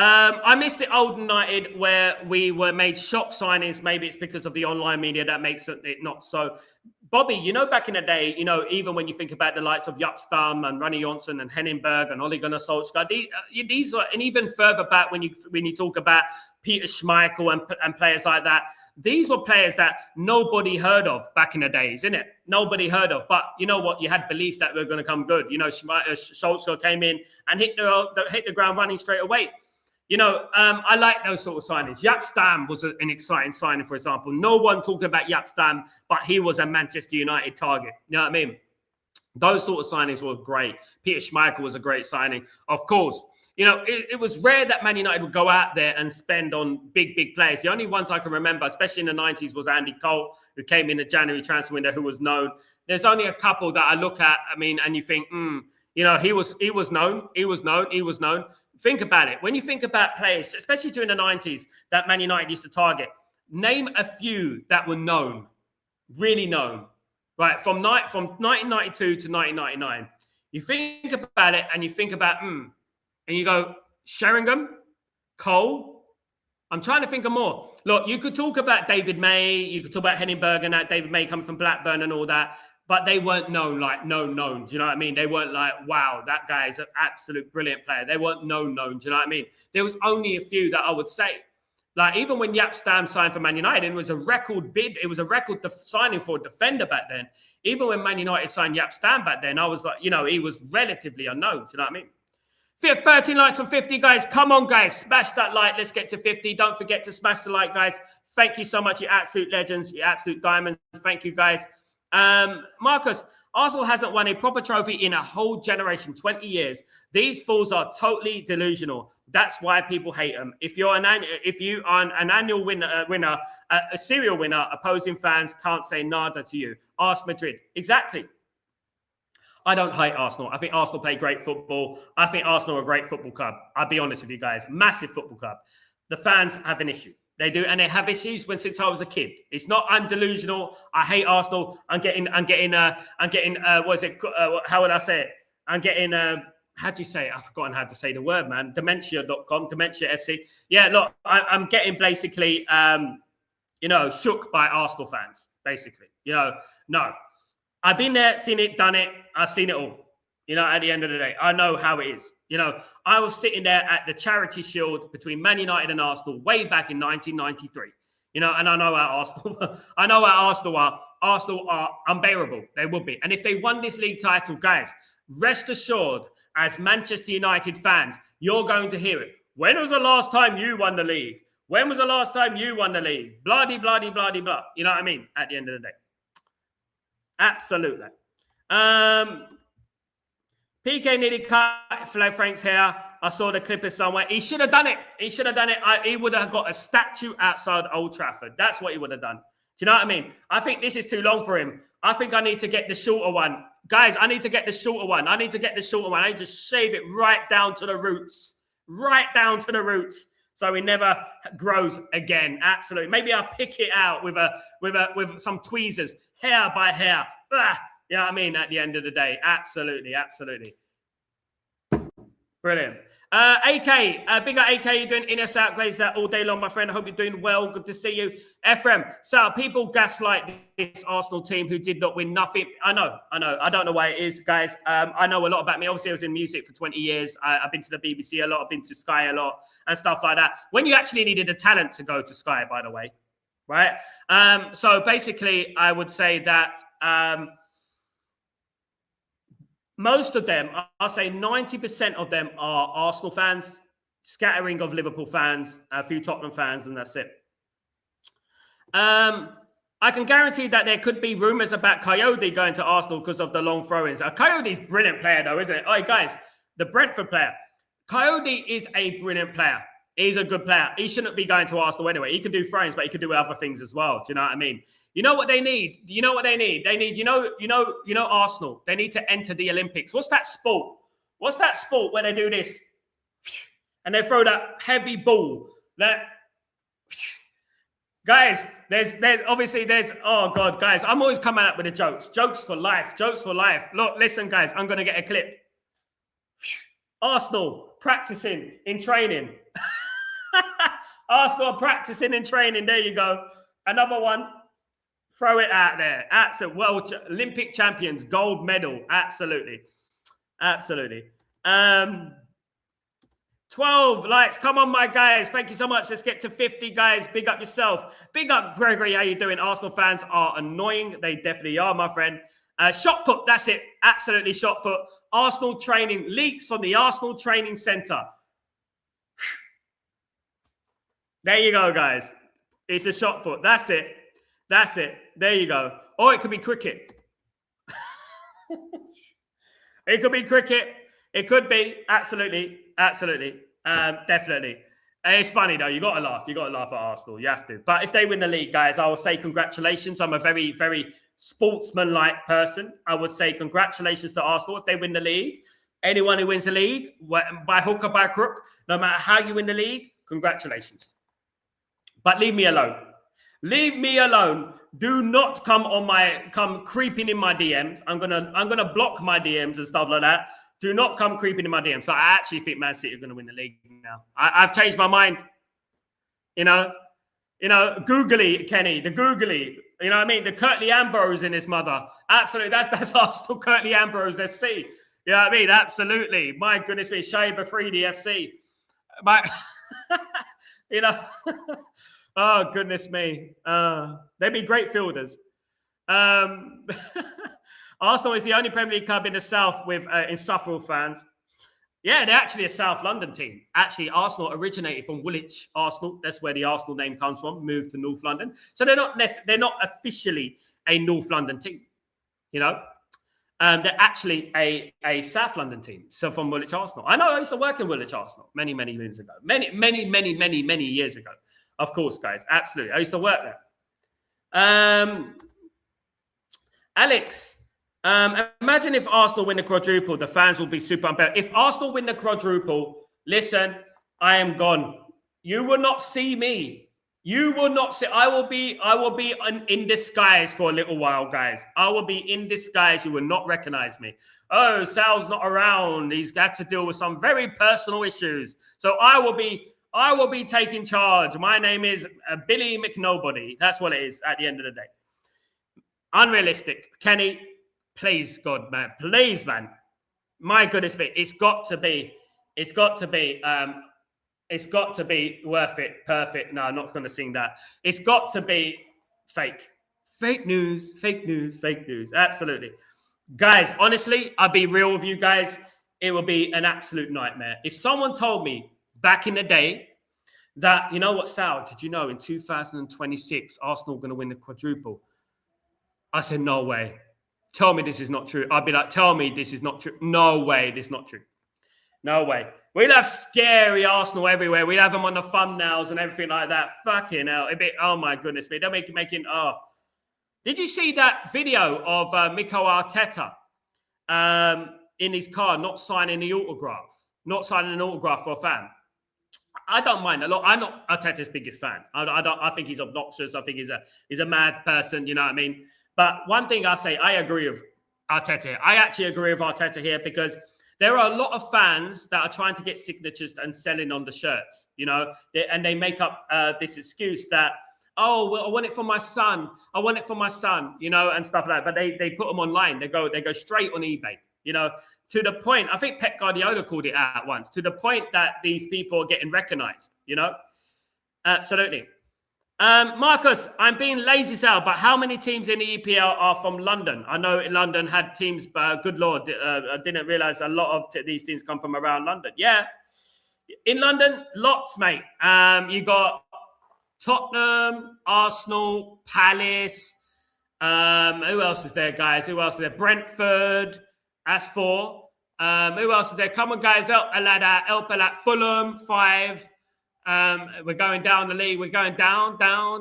I miss the old United where we were made shock signings. Maybe it's because of the online media that makes it not so. Bobby, you know, back in the day, you know, even when you think about the likes of Jaap Stam and Ronnie Johnson and Henningberg and Ole Gunnar Solskjaer, these are, and even further back when you talk about Peter Schmeichel and players like that, these were players that nobody heard of back in the days, innit? Nobody heard of. But you know what? You had belief that we were going to come good. You know, Solskjaer came in and hit the ground running straight away. You know, I like those sort of signings. Jaap Stam was an exciting signing, for example. No one talked about Jaap Stam, but he was a Manchester United target. You know what I mean? Those sort of signings were great. Peter Schmeichel was a great signing. Of course, you know, it was rare that Man United would go out there and spend on big players. The only ones I can remember, especially in the 90s, was Andy Cole, who came in the January transfer window, who was known. There's only a couple that I look at, I mean, and you think, you know, he was known. Think about it. When you think about players, especially during the 90s, that Man United used to target, name a few that were known, really known, right? From 1992 to 1999. You think about it and you think about, and you go, Sheringham, Cole. I'm trying to think of more. Look, you could talk about David May. You could talk about Henningberg and that David May coming from Blackburn and all that. But they weren't known like known. Do you know what I mean? They weren't like, wow, that guy is an absolute brilliant player. They weren't known. Do you know what I mean? There was only a few that I would say. Like even when Jaap Stam signed for Man United, it was a record bid. It was a record signing for a defender back then. Even when Man United signed Jaap Stam back then, I was like, you know, he was relatively unknown. Do you know what I mean? If you have 13 likes on 50, guys, come on, guys. Smash that like. Let's get to 50. Don't forget to smash the like, guys. Thank you so much, you absolute legends, you absolute diamonds. Thank you, guys. Marcus, Arsenal hasn't won a proper trophy in a whole generation, 20 years. These fools are totally delusional. That's why people hate them. If you are an annual winner, a serial winner, opposing fans can't say nada to you. Ask Madrid. Exactly. I don't hate Arsenal. I think Arsenal play great football. I think Arsenal are a great football club. I'll be honest with you guys. Massive football club. the fans have an issue. They do, and they have issues since I was a kid. It's not I'm delusional. I hate Arsenal. I'm getting. What is it? How would I say it? I'm getting. How do you say it? I've forgotten how to say the word, man. Dementia.com, Dementia FC. Yeah, look, I'm getting basically, shook by Arsenal fans. Basically, no. I've been there, seen it, done it. I've seen it all. At the end of the day, I know how it is. I was sitting there at the Charity Shield between Man United and Arsenal way back in 1993. And I know how Arsenal are. Arsenal are unbearable. They will be. And if they won this league title, guys, rest assured, as Manchester United fans, you're going to hear it. When was the last time you won the league? When was the last time you won the league? Blah, blah, blah, blah, blah. You know what I mean? At the end of the day. Absolutely. PK nearly cut Frank's hair. I saw the clip somewhere. He should have done it. He would have got a statue outside Old Trafford. That's what he would have done. Do you know what I mean? I think this is too long for him. I think I need to get the shorter one. Guys, I need to get the shorter one. I need to shave it right down to the roots. So he never grows again. Absolutely. Maybe I'll pick it out with some tweezers, hair by hair. You know what I mean? At the end of the day. Absolutely. Brilliant. AK, big up AK, you're doing in-us out glazer all day long, my friend. I hope you're doing well. Good to see you. Ephraim, so people gaslight this Arsenal team who did not win nothing. I know. I don't know why it is, guys. I know a lot about me. Obviously, I was in music for 20 years. I've been to the BBC a lot. I've been to Sky a lot and stuff like that. When you actually needed a talent to go to Sky, by the way, right? So basically, I would say that most of them, I'll say 90% of them are Arsenal fans, scattering of Liverpool fans, a few Tottenham fans, and that's it. I can guarantee that there could be rumours about Coyote going to Arsenal because of the long throw-ins. Coyote's a brilliant player, though, isn't it? Oh, guys, the Brentford player. Coyote is a brilliant player. He's a good player. He shouldn't be going to Arsenal anyway. He could do throw-ins, but he could do other things as well. Do you know what I mean? You know what they need? They need, Arsenal. They need to enter the Olympics. What's that sport where they do this? And they throw that heavy ball. Guys, there's oh God, guys, I'm always coming up with the jokes. Jokes for life. Look, listen, guys, I'm going to get a clip. Arsenal practicing in training. Arsenal practicing in training. There you go. Another one. Throw it out there. Absolutely. World Olympic champions, gold medal. Absolutely. 12 likes. Come on, my guys. Thank you so much. Let's get to 50, guys. Big up yourself. Big up, Gregory. How you doing? Arsenal fans are annoying. They definitely are, my friend. Shot put. That's it. Absolutely shot put. Arsenal training. Leaks from the Arsenal training centre. There you go, guys. It's a shot put. That's it. There you go. Or it could be cricket. It could be cricket. It could be. Absolutely. Definitely. It's funny, though. You got to laugh. You got to laugh at Arsenal. You have to. But if they win the league, guys, I will say congratulations. I'm a very, very sportsman-like person. I would say congratulations to Arsenal if they win the league. Anyone who wins the league, by hook or by crook, no matter how you win the league, congratulations. But leave me alone. Leave me alone. Do not come creeping in my DMs. I'm gonna block my DMs and stuff like that. Do not come creeping in my DMs. So I actually think Man City are gonna win the league now. I've changed my mind. Googly Kenny, the googly. You know what I mean? The Curtly Ambrose in his mother. Absolutely, that's Arsenal Curtly Ambrose FC. You know what I mean? Absolutely. My goodness me, Shaiba Afridi FC. Oh, goodness me. They'd be great fielders. Arsenal is the only Premier League club in the South with insufferable fans. Yeah, they're actually a South London team. Actually, Arsenal originated from Woolwich Arsenal. That's where the Arsenal name comes from, moved to North London. So they're not officially a North London team, They're actually a South London team. So from Woolwich Arsenal. I know I used to work in Woolwich Arsenal many, many moons ago. Many years ago. Of course, guys. Absolutely. I used to work there. Alex, imagine if Arsenal win the quadruple, the fans will be super unbearable. If Arsenal win the quadruple, listen, I am gone. You will not see me. You will not see. I will be in disguise for a little while, guys. I will be in disguise. You will not recognize me. Oh, Sal's not around. He's got to deal with some very personal issues. So I will be taking charge. My name is Billy McNobody. That's what it is at the end of the day. Unrealistic. Kenny, please, God, man. Please, man. My goodness me. It's got to be worth it. Perfect. No, I'm not going to sing that. It's got to be fake. Fake news. Absolutely. Guys, honestly, I'll be real with you guys. It will be an absolute nightmare. If someone told me back in the day that, you know what, Sal, did you know in 2026, Arsenal are going to win the quadruple? I said, no way. Tell me this is not true. I'd be like, tell me this is not true. No way, this is not true. No way. We'll have scary Arsenal everywhere. We'll have them on the thumbnails and everything like that. Fucking hell. Oh, my goodness me. They're making. Did you see that video of Mikel Arteta in his car not signing the autograph? Not signing an autograph for a fan? I don't mind a lot. I'm not Arteta's biggest fan. I think he's obnoxious. I think he's a mad person. You know what I mean? But one thing I say, I agree with Arteta. I actually agree with Arteta here because there are a lot of fans that are trying to get signatures and selling on the shirts, you know, and they make up this excuse that, oh, well, I want it for my son. I want it for my son, you know, and stuff like that. But they put them online. They go straight on eBay, you know, to the point. I think Pep Guardiola called it out once, to the point that these people are getting recognized, you know. Absolutely. Marcus, I'm being lazy, Sal, but how many teams in the EPL are from London? I know London had teams, but good Lord, I didn't realize a lot of these teams come from around London. Yeah. In London, lots, mate. You got Tottenham, Arsenal, Palace. Who else is there, guys? Who else is there? Brentford. That's 4. Who else is there? Come on, guys. Elp Fulham, 5. We're going down the league. We're going down. I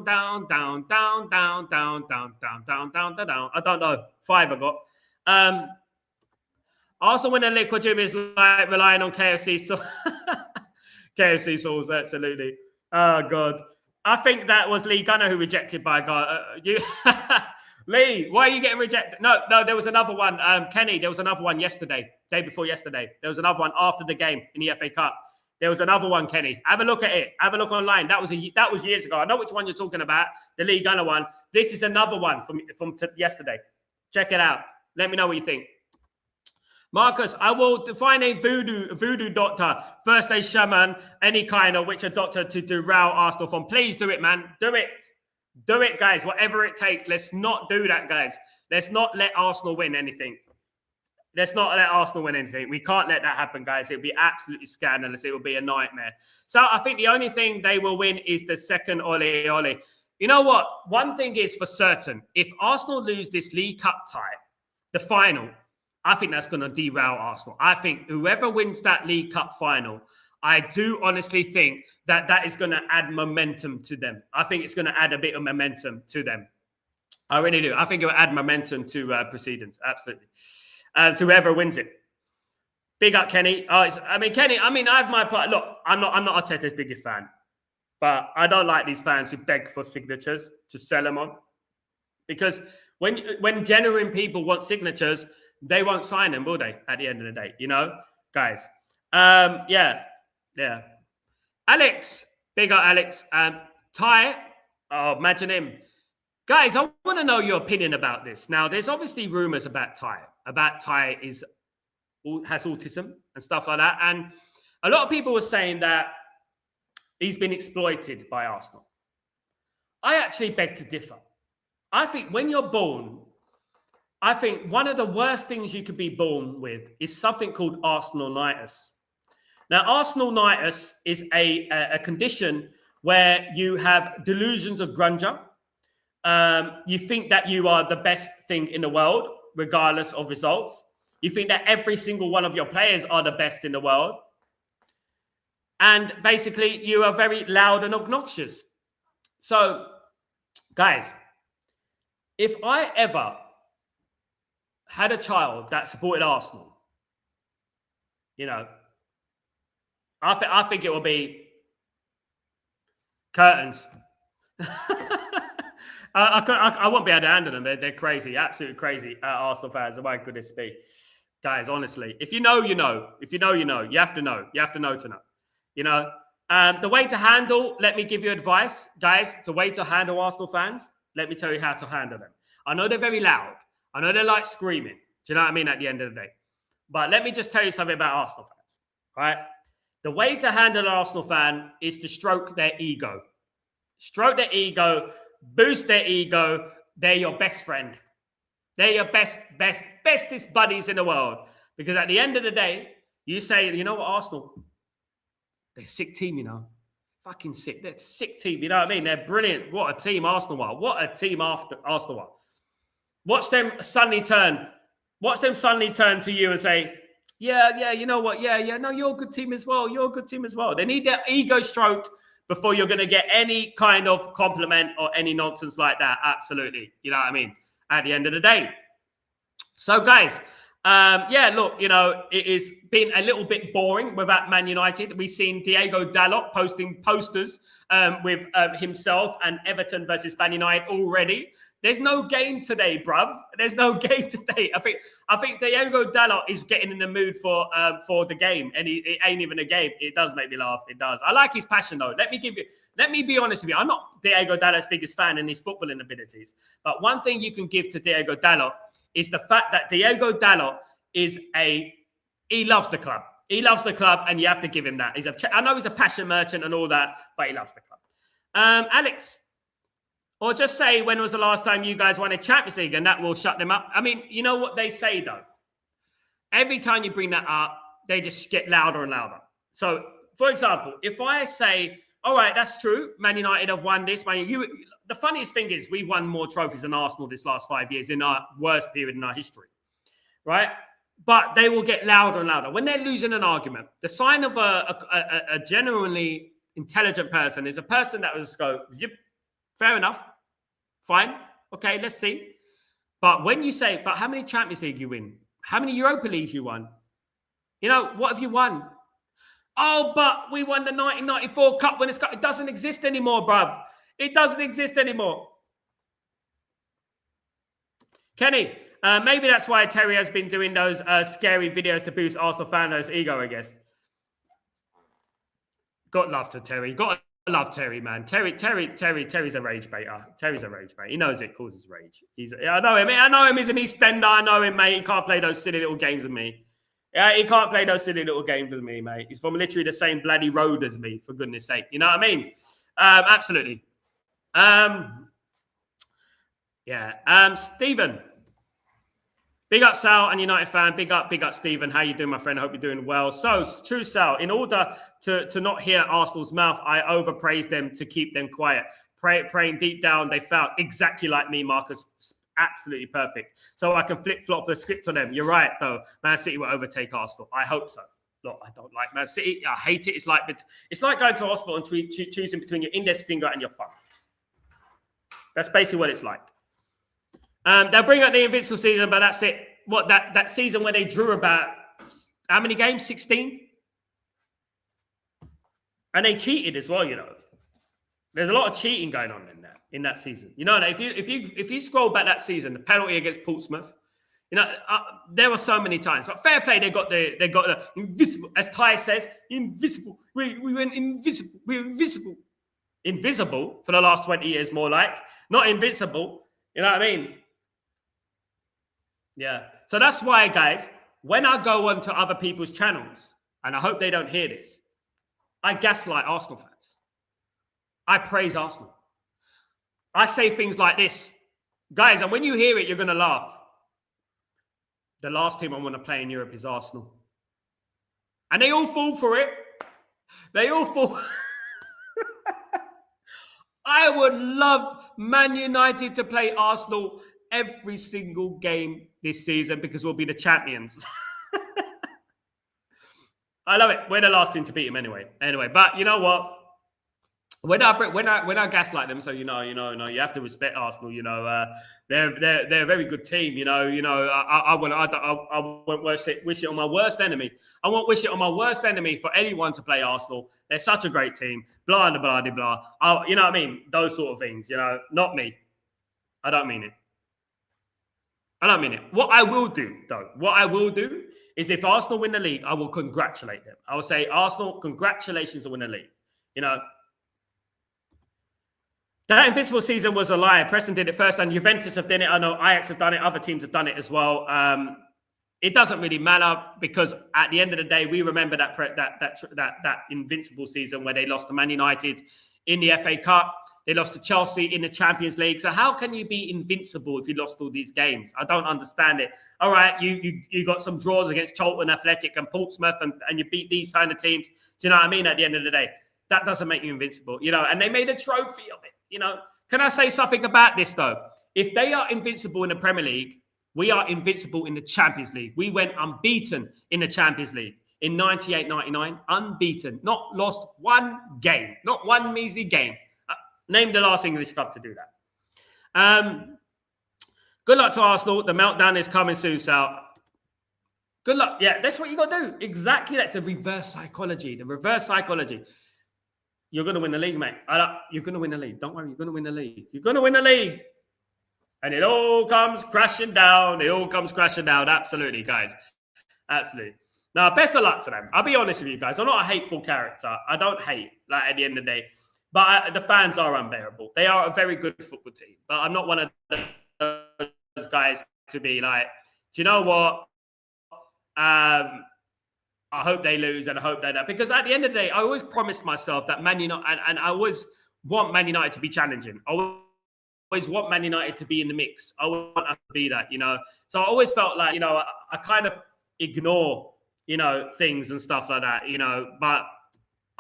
don't know. 5 I got. Also, when the liquid gym is like relying on KFC sauce. KFC sauce, absolutely. Oh, God. I think that was Lee Gunner who rejected by God. Lee, why are you getting rejected? No, there was another one. Kenny, there was another one yesterday, day before yesterday. There was another one after the game in the FA Cup. There was another one, Kenny. Have a look at it. Have a look online. That was years ago. I know which one you're talking about, the Lee Gunner one. This is another one from yesterday. Check it out. Let me know what you think. Marcus, I will define a voodoo doctor, first aid shaman, any kind of which a doctor to derail Arsenal from. Please do it, man. Do it. Do it, guys. Whatever it takes. Let's not do that, guys. Let's not let Arsenal win anything. Let's not let Arsenal win anything. We can't let that happen, guys. It would be absolutely scandalous. It would be a nightmare. So I think the only thing they will win is the second Ole Ole. You know what? One thing is for certain. If Arsenal lose this League Cup tie, the final, I think that's going to derail Arsenal. I think whoever wins that League Cup final, I do honestly think that is going to add momentum to them. I think it's going to add a bit of momentum to them. I really do. I think it will add momentum to proceedings. Absolutely. To whoever wins it. Big up, Kenny. Kenny, I have my part. Look, I'm not Arteta's biggest fan, but I don't like these fans who beg for signatures to sell them on. Because when genuine people want signatures, they won't sign them, will they? At the end of the day, you know, guys. Yeah. Alex, big up, Alex. Ty, oh, imagine him. Guys, I want to know your opinion about this. Now, there's obviously rumors about Ty. Has autism and stuff like that. And a lot of people were saying that he's been exploited by Arsenal. I actually beg to differ. I think when you're born, I think one of the worst things you could be born with is something called Arsenal-nitis. Now, Arsenal-nitis is a condition where you have delusions of grandeur. You think that you are the best thing in the world, regardless of results. You think that every single one of your players are the best in the world. And basically, you are very loud and obnoxious. So, guys, if I ever had a child that supported Arsenal, you know, I think it will be Curtains. I won't be able to handle them. They're crazy, absolutely crazy. Arsenal fans, my goodness me, guys. Honestly, if you know, you know. If you know, you know. You have to know. You have to know to know. You know, the way to handle. Let me give you advice, guys. The way to handle Arsenal fans. Let me tell you how to handle them. I know they're very loud. I know they like screaming. Do you know what I mean? At the end of the day, but let me just tell you something about Arsenal fans. Right? The way to handle an Arsenal fan is to stroke their ego. Stroke their ego, boost their ego. They're your best friend. They're your bestest buddies in the world. Because at the end of the day, you say, you know what, Arsenal, they're a sick team, you know. Fucking sick. They're a sick team, you know what I mean? They're brilliant. What a team Arsenal are. What a team after Arsenal are. Watch them suddenly turn to you and say, yeah, you know what? Yeah, no, you're a good team as well. You're a good team as well. They need their ego stroked before you're going to get any kind of compliment or any nonsense like that. Absolutely. You know what I mean? At the end of the day. So, guys, look, you know, it has been a little bit boring without Man United. We've seen Diego Dalot posting posters with himself and Everton versus Man United already. There's no game today, bruv. There's no game today. I think Diego Dalot is getting in the mood for the game, and it ain't even a game. It does make me laugh. It does. I like his passion though. Let me be honest with you. I'm not Diego Dalot's biggest fan in his footballing abilities, but one thing you can give to Diego Dalot is the fact that Diego Dalot he loves the club. He loves the club, and you have to give him that. I know he's a passion merchant and all that, but he loves the club. Alex. Or just say, when was the last time you guys won a Champions League? And that will shut them up. I mean, you know what they say, though? Every time you bring that up, they just get louder and louder. So, for example, if I say, all right, that's true. Man United have won this. The funniest thing is we won more trophies than Arsenal this last 5 years in our worst period in our history, right? But they will get louder and louder. When they're losing an argument, the sign of a genuinely intelligent person is a person that will just go, yep, fair enough. Fine. Okay, let's see. But when you say, but how many Champions League you win? How many Europa Leagues you won? You know, what have you won? Oh, but we won the 1994 Cup when it doesn't exist anymore, bruv. It doesn't exist anymore. Kenny, maybe that's why Terry has been doing those scary videos to boost Arsenal fans' ego, I guess. Got love to Terry. Got love Terry, man. Terry's a rage baiter. Terry's a rage baiter. He knows it causes rage. I know him. He's an EastEnder. I know him, mate. He can't play those silly little games with me. Yeah, he can't play those silly little games with me, mate. He's from literally the same bloody road as me, for goodness sake. You know what I mean? Absolutely. Stephen. Big up, Sal, and United fan. Big up, Stephen. How you doing, my friend? I hope you're doing well. So, true, Sal. In order to not hear Arsenal's mouth, I overpraise them to keep them quiet. Praying deep down, they felt exactly like me, Marcus. Absolutely perfect. So I can flip-flop the script on them. You're right, though. Man City will overtake Arsenal. I hope so. Look, I don't like Man City. I hate it. It's like going to a hospital and choosing between your index finger and your thumb. That's basically what it's like. They'll bring up the Invincible season, but that's it. What, that season where they drew about, how many games? 16? And they cheated as well, you know. There's a lot of cheating going on in that season. You know, if you scroll back that season, the penalty against Portsmouth, you know, there were so many times. But fair play, they got the invisible, as Ty says, invisible. We went invisible. We're invisible. Invisible for the last 20 years, more like. Not invincible. You know what I mean? Yeah. So that's why, guys, when I go onto other people's channels, and I hope they don't hear this, I gaslight Arsenal fans. I praise Arsenal. I say things like this. Guys, and when you hear it, you're going to laugh. The last team I want to play in Europe is Arsenal. And they all fall for it. They all fall. I would love Man United to play Arsenal every single game this season because we'll be the champions. I love it. We're the last team to beat them anyway. But you know what? when I gaslight them, so you have to respect Arsenal. They're a very good team. I won't wish it on my worst enemy. I won't wish it on my worst enemy for anyone to play Arsenal. They're such a great team. Blah blah blah blah. You know what I mean? Those sort of things. Not me. I don't mean it. What I will do, is if Arsenal win the league, I will congratulate them. I will say, Arsenal, congratulations on winning the league. That invincible season was a lie. Preston did it first, and Juventus have done it. I know Ajax have done it. Other teams have done it as well. It doesn't really matter, because at the end of the day, we remember that invincible season where they lost to Man United in the FA Cup. They lost to Chelsea in the Champions League. So how can you be invincible if you lost all these games? I don't understand it. All right, you got some draws against Charlton Athletic and Portsmouth, and you beat these kind of teams. Do you know what I mean? At the end of the day, that doesn't make you invincible. And they made a trophy of it. Can I say something about this, though? If they are invincible in the Premier League, we are invincible in the Champions League. We went unbeaten in the Champions League in 98-99, unbeaten, not lost one game, not one measly game. Name the last English club to do that. Good luck to Arsenal. The meltdown is coming soon, Sal. Good luck. Yeah, that's what you got to do. Exactly. That's the reverse psychology. You're going to win the league, mate. You're going to win the league. Don't worry. You're going to win the league. You're going to win the league. And it all comes crashing down. Absolutely, guys. Absolutely. Now, best of luck to them. I'll be honest with you guys. I'm not a hateful character. I don't hate, at the end of the day. But the fans are unbearable. They are a very good football team. But I'm not one of those guys to be like, do you know what? I hope they lose and I hope they don't. Because at the end of the day, I always promised myself that Man United, and I always want Man United to be challenging. I always want Man United to be in the mix. I want us to be that, So I always felt like, I kind of ignore, things and stuff like that, But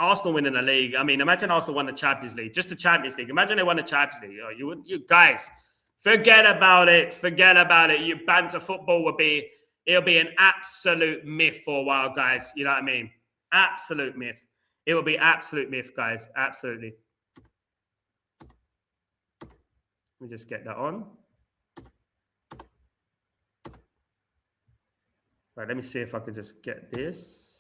Arsenal winning the league. I mean, imagine Arsenal won the Champions League, just the Champions League. Imagine they won the Champions League. You guys, forget about it. You banter football it'll be an absolute myth for a while, guys. You know what I mean? Absolute myth. It will be absolute myth, guys. Absolutely. Let me just get that on. Right, let me see if I can just get this.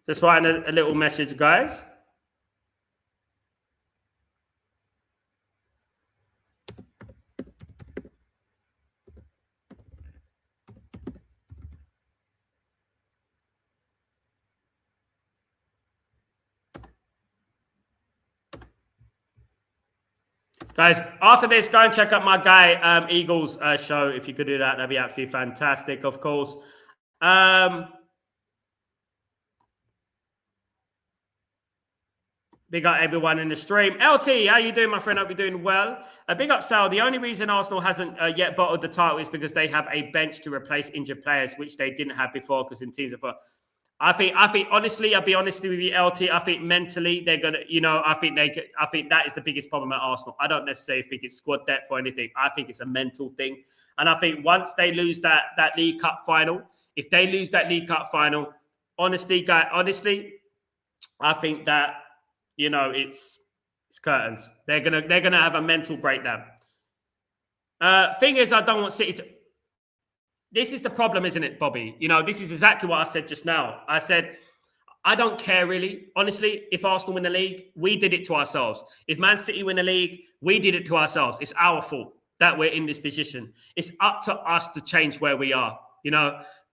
Just writing a little message, guys. Guys, after this, go and check out my guy Eagles show. If you could do that, that'd be absolutely fantastic, of course. Big up everyone in the stream. LT, how you doing, my friend? Hope you're doing well. Big up, Sal. The only reason Arsenal hasn't yet bottled the title is because they have a bench to replace injured players, which they didn't have before because in teams of... I think, honestly, I'll be honest with you, LT. I think mentally they're gonna, I think that is the biggest problem at Arsenal. I don't necessarily think it's squad depth or anything. I think it's a mental thing, and I think once they lose that League Cup final, if they lose that League Cup final, honestly, I think that it's curtains. They're gonna have a mental breakdown. Thing is, I don't want City to. This is the problem, isn't it, Bobby? This is exactly what I said just now. I said, I don't care really. Honestly, if Arsenal win the league, we did it to ourselves. If Man City win the league, we did it to ourselves. It's our fault that we're in this position. It's up to us to change where we are.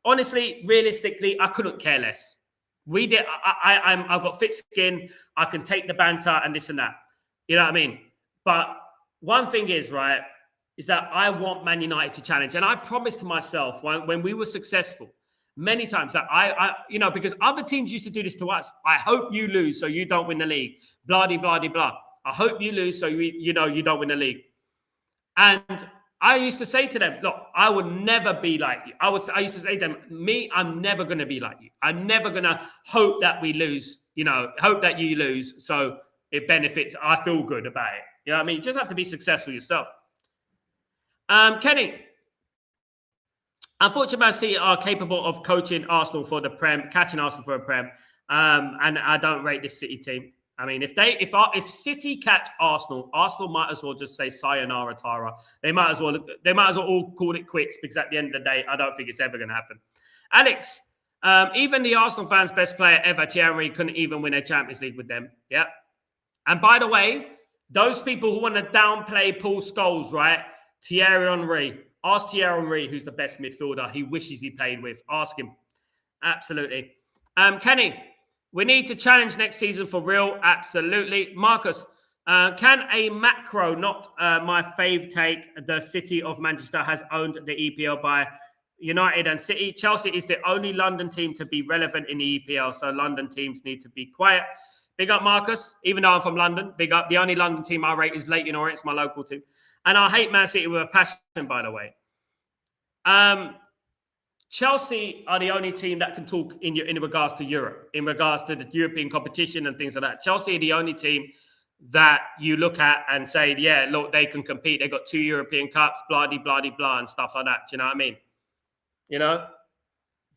Honestly, realistically, I couldn't care less. We did. I've got thick skin. I can take the banter and this and that. You know what I mean? But one thing is, right, is that I want Man United to challenge. And I promised to myself when we were successful many times that because other teams used to do this to us. I hope you lose so you don't win the league. Blah, blah, blah, blah. I hope you lose so you don't win the league. And I used to say to them, look, I would never be like you. I used to say to them, I'm never going to be like you. I'm never going to hope that we lose, hope that you lose so it benefits. I feel good about it. You know what I mean? You just have to be successful yourself. Kenny, Unfortunately, Man City are capable of coaching Arsenal for the Prem, catching Arsenal for a Prem, and I don't rate this City team. I mean, if City catch Arsenal, Arsenal might as well just say sayonara Tara. They might as well all call it quits, because at the end of the day, I don't think it's ever going to happen. Alex, even the Arsenal fans' best player ever, Thierry Henry, couldn't even win a Champions League with them. Yeah. And by the way, those people who want to downplay Paul Scholes, right? Thierry Henry. Ask Thierry Henry who's the best midfielder he wishes he played with. Ask him. Absolutely. Kenny, we need to challenge next season for real. Absolutely. Marcus, can a macro, not my fave take, the City of Manchester has owned the EPL by United and City. Chelsea is the only London team to be relevant in the EPL, so London teams need to be quiet. Big up, Marcus. Even though I'm from London, big up. The only London team I rate is Leyton Orient. It's my local team. And I hate Man City with a passion, by the way. Chelsea are the only team that can talk in regards to Europe, in regards to the European competition and things like that. Chelsea are the only team that you look at and say, yeah, look, they can compete. They got 2 European Cups, blah, and stuff like that. Do you know what I mean? You know?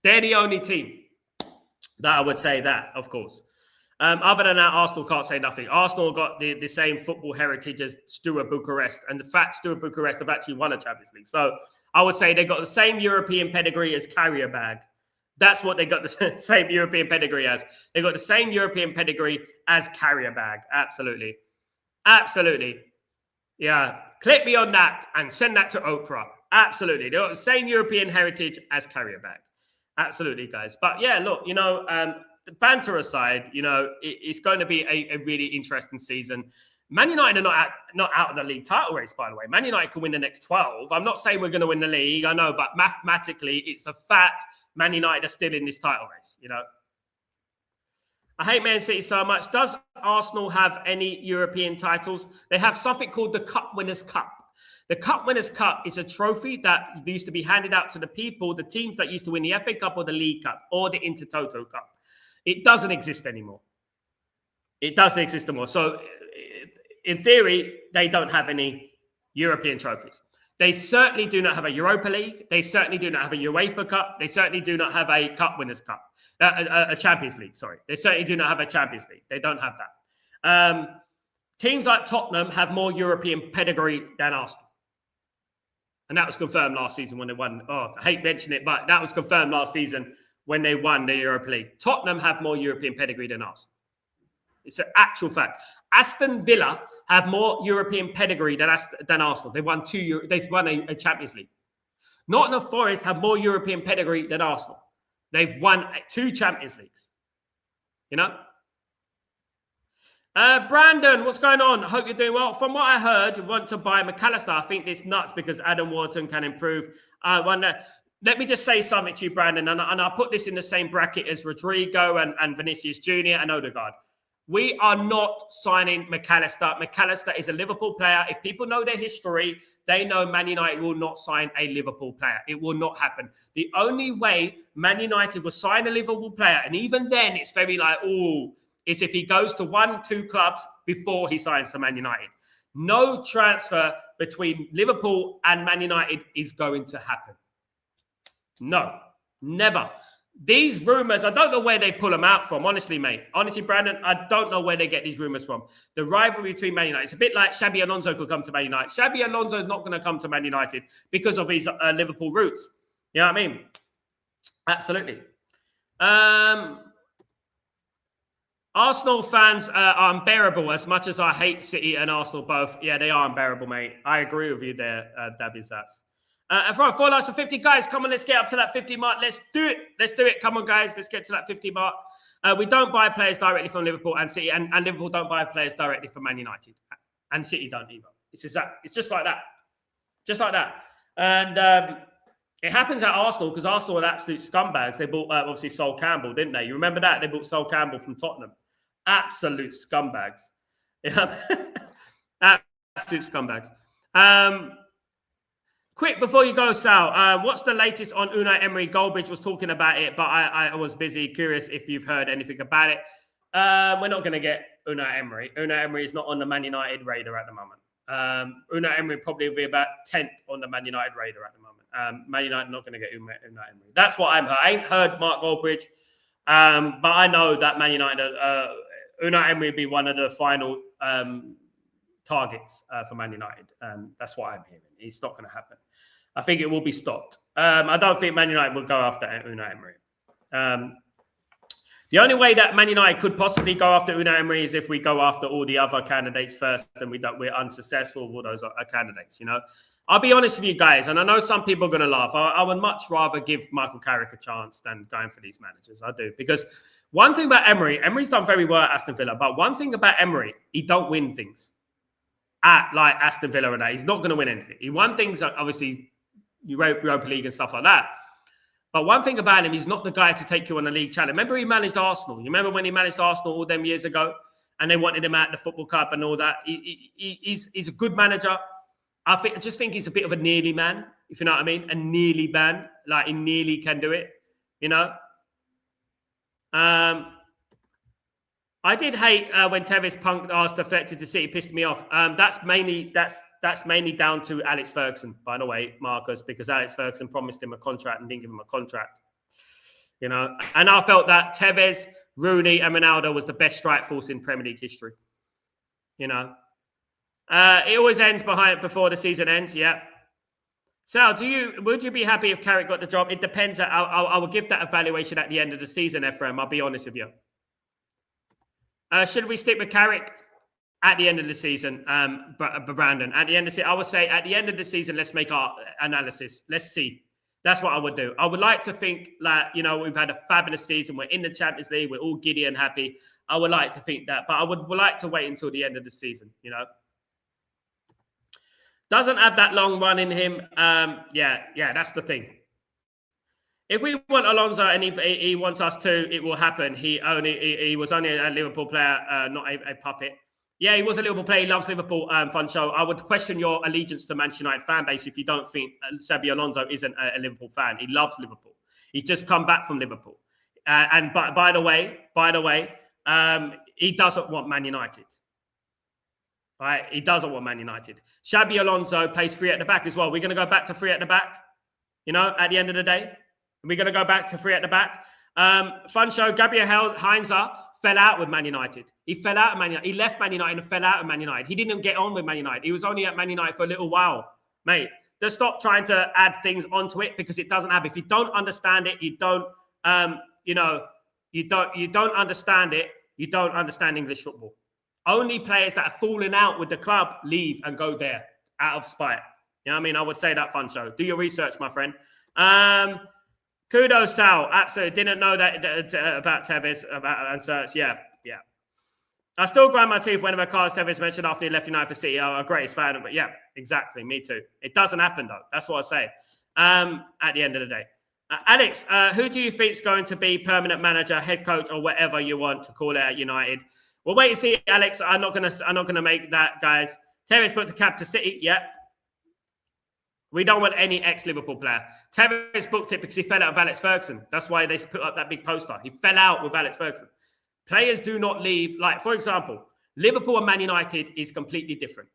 They're the only team that I would say that, of course. Other than that, Arsenal can't say nothing. Arsenal got the same football heritage as Steaua Bucharest. And the fact Steaua Bucharest have actually won a Champions League. So I would say they got the same European pedigree as Carrier Bag. That's what they got the same European pedigree as. They got the same European pedigree as Carrier Bag. Absolutely. Absolutely. Yeah. Click me on that and send that to Oprah. Absolutely. They got the same European heritage as Carrier Bag. Absolutely, guys. But yeah, look, you know, the banter aside, you know, it's going to be a really interesting season. Man United are not out of the league title race, by the way. Man United can win the next 12. I'm not saying we're going to win the league, I know, but mathematically, it's a fact. Man United are still in this title race, you know. I hate Man City so much. Does Arsenal have any European titles? They have something called the Cup Winners' Cup. The Cup Winners' Cup is a trophy that used to be handed out to the people, the teams that used to win the FA Cup or the League Cup or the Intertoto Cup. It doesn't exist anymore. It doesn't exist anymore. So, in theory, they don't have any European trophies. They certainly do not have a Europa League. They certainly do not have a UEFA Cup. They certainly do not have a Cup Winners' Cup. A Champions League, sorry. They certainly do not have a Champions League. They don't have that. Teams like Tottenham have more European pedigree than Arsenal. And that was confirmed last season when they won. Oh, I hate mentioning it, but that was confirmed last season when they won the Europa League. Tottenham have more European pedigree than Arsenal. It's an actual fact. Aston Villa have more European pedigree than Arsenal. They won They've won a Champions League. Nottingham Forest have more European pedigree than Arsenal. They've won 2 Champions Leagues. You know? Brandon, what's going on? I hope you're doing well. From what I heard, you want to buy McAllister. I think this nuts because Adam Wharton can improve. Let me just say something to you, Brandon, and I'll put this in the same bracket as Rodrigo and Vinicius Jr. and Odegaard. We are not signing McAllister. McAllister is a Liverpool player. If people know their history, they know Man United will not sign a Liverpool player. It will not happen. The only way Man United will sign a Liverpool player, and even then it's very like, is if he goes to 1-2 clubs before he signs to Man United. No transfer between Liverpool and Man United is going to happen. No, never. These rumors, I don't know where they pull them out from, honestly, mate. Honestly, Brandon, I don't know where they get these rumors from. The rivalry between Man United, it's a bit like Xabi Alonso could come to Man United. Xabi Alonso is not going to come to Man United because of his Liverpool roots. You know what I mean? Absolutely. Arsenal fans are unbearable as much as I hate City and Arsenal both. Yeah, they are unbearable, mate. I agree with you there, Davies. And for 4 likes for 50, guys, come on, let's get up to that 50 mark. Let's do it. Let's do it. Come on, guys, let's get to that 50 mark. We don't buy players directly from Liverpool and City, and Liverpool don't buy players directly from Man United, and City don't either. It's just like that. Just like that. And it happens at Arsenal because Arsenal are absolute scumbags. They bought, obviously, Sol Campbell, didn't they? You remember that? They bought Sol Campbell from Tottenham. Absolute scumbags. Yeah. Absolute scumbags. Quick, before you go, Sal, what's the latest on Unai Emery? Goldbridge was talking about it, but I was busy. Curious if you've heard anything about it. We're not going to get Unai Emery. Unai Emery is not on the Man United radar at the moment. Unai Emery probably will be about 10th on the Man United radar at the moment. Man United not going to get Unai Emery. That's what I'm heard. I ain't heard Mark Goldbridge, but I know that Man United, Unai Emery will be one of the final targets for Man United. That's what I'm hearing. It's not going to happen. I think it will be stopped. I don't think Man United will go after Unai Emery. The only way that Man United could possibly go after Unai Emery is if we go after all the other candidates first and we're unsuccessful with all those candidates, you know. I'll be honest with you guys, and I know some people are going to laugh. I would much rather give Michael Carrick a chance than going for these managers. I do. Because one thing about Emery's done very well at Aston Villa, but one thing about Emery, he don't win things at like Aston Villa and that. He's not going to win anything. He won things, obviously, Europa League and stuff like that. But one thing about him, he's not the guy to take you on a league challenge. Remember he managed Arsenal. You remember when he managed Arsenal all them years ago and they wanted him at the football club and all that? He's a good manager. I just think he's a bit of a nearly man, if you know what I mean. A nearly man. Like he nearly can do it, you know. I did hate when Tevez punked Arsenal deflected to City, pissed me off. That's mainly down to Alex Ferguson, by the way, Marcus, because Alex Ferguson promised him a contract and didn't give him a contract. You know, and I felt that Tevez, Rooney, and Ronaldo was the best strike force in Premier League history. You know, it always ends before the season ends. Yeah. Sal, would you be happy if Carrick got the job? It depends. I will give that evaluation at the end of the season, Ephraim. I'll be honest with you. Should we stick with Carrick at the end of the season, Brandon? At the end of the season, I would say at the end of the season, let's make our analysis. Let's see. That's what I would do. I would like to think that, you know, we've had a fabulous season. We're in the Champions League. We're all giddy and happy. I would like to think that, but I would like to wait until the end of the season, you know. Doesn't have that long run in him. Yeah, that's the thing. If we want Alonso and he wants us to, it will happen. He was only a Liverpool player, not a puppet. Yeah, he was a Liverpool player. He loves Liverpool. Fun show. I would question your allegiance to Manchester United fan base if you don't think Xabi Alonso isn't a Liverpool fan. He loves Liverpool. He's just come back from Liverpool. And by the way, he doesn't want Man United. Right? He doesn't want Man United. Xabi Alonso plays three at the back as well. We're going to go back to three at the back, you know, at the end of the day. We're going to go back to three at the back. Fun show. Gabriel Heinzer fell out with Man United. He fell out of Man United. He left Man United and fell out of Man United. He didn't get on with Man United. He was only at Man United for a little while. Mate, just stop trying to add things onto it because it doesn't happen. If you don't understand it, you don't understand it, you don't understand English football. Only players that are falling out with the club leave and go there out of spite. You know what I mean? I would say that, Fun show. Do your research, my friend. Kudos, Sal. Absolutely. Didn't know that about Tevez, and search. Yeah. I still grind my teeth whenever Carlos Tevez mentioned after he left United for City. I'm a greatest fan of it. Yeah, exactly. Me too. It doesn't happen, though. That's what I say. At the end of the day. Alex, who do you think is going to be permanent manager, head coach, or whatever you want to call it at United? We'll wait and see, Alex. I'm not gonna make that, guys. Tevez put the cap to City. Yeah. We don't want any ex-Liverpool player. Tevez booked it because he fell out with Alex Ferguson. That's why they put up that big poster. He fell out with Alex Ferguson. Players do not leave. Like, for example, Liverpool and Man United is completely different.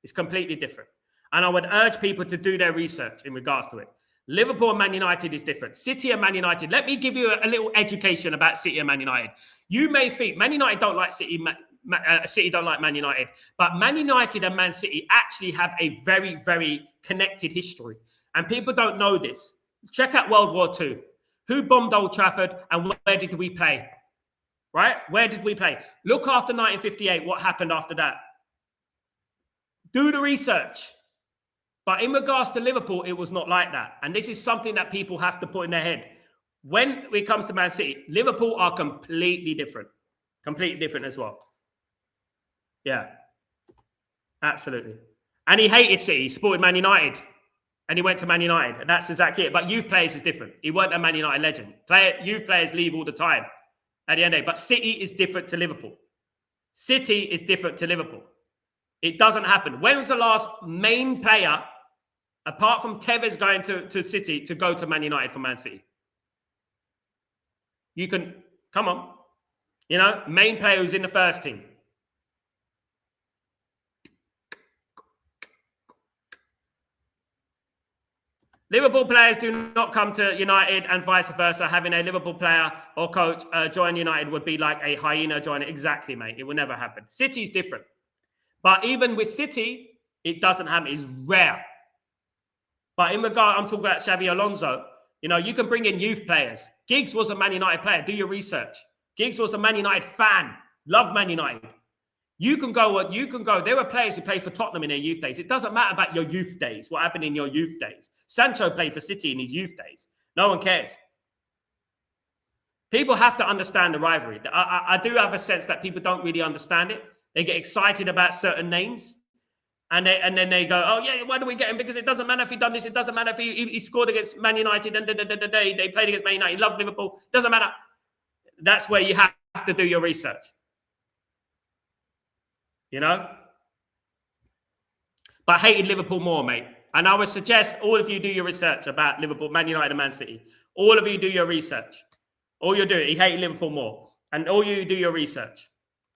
It's completely different. And I would urge people to do their research in regards to it. Liverpool and Man United is different. City and Man United. Let me give you a little education about City and Man United. You may think Man United don't like City, City don't like Man United. But Man United and Man City actually have a very, very connected history. And people don't know this. Check out World War II. Who bombed Old Trafford and where did we play? Right? Where did we play? Look after 1958, what happened after that? Do the research. But in regards to Liverpool, it was not like that. And this is something that people have to put in their head. When it comes to Man City, Liverpool are completely different. Completely different as well. Yeah. Absolutely. And he hated City. He supported Man United. And he went to Man United. And that's exactly it. But youth players is different. He weren't a Man United legend. Youth players leave all the time at the end of the day. But City is different to Liverpool. City is different to Liverpool. It doesn't happen. When was the last main player, apart from Tevez going to City, to go to Man United for Man City? You can, come on. You know, main player who's in the first team. Liverpool players do not come to United and vice versa. Having a Liverpool player or coach join United would be like a hyena joining. Exactly, mate. It will never happen. City's different. But even with City, it doesn't happen. It's rare. But in regard, I'm talking about Xabi Alonso. You can bring in youth players. Giggs was a Man United player. Do your research. Giggs was a Man United fan. Loved Man United. You can go. There were players who played for Tottenham in their youth days. It doesn't matter about your youth days. What happened in your youth days? Sancho played for City in his youth days. No one cares. People have to understand the rivalry. I do have a sense that people don't really understand it. They get excited about certain names. And then they go, oh, yeah, why do we get him? Because it doesn't matter if he done this. It doesn't matter if he scored against Man United. And they played against Man United. He loved Liverpool. It doesn't matter. That's where you have to do your research. But hated Liverpool more, mate. And I would suggest all of you do your research about Liverpool, Man United and Man City. All of you do your research. All you're doing, he hated Liverpool more. And all you do your research.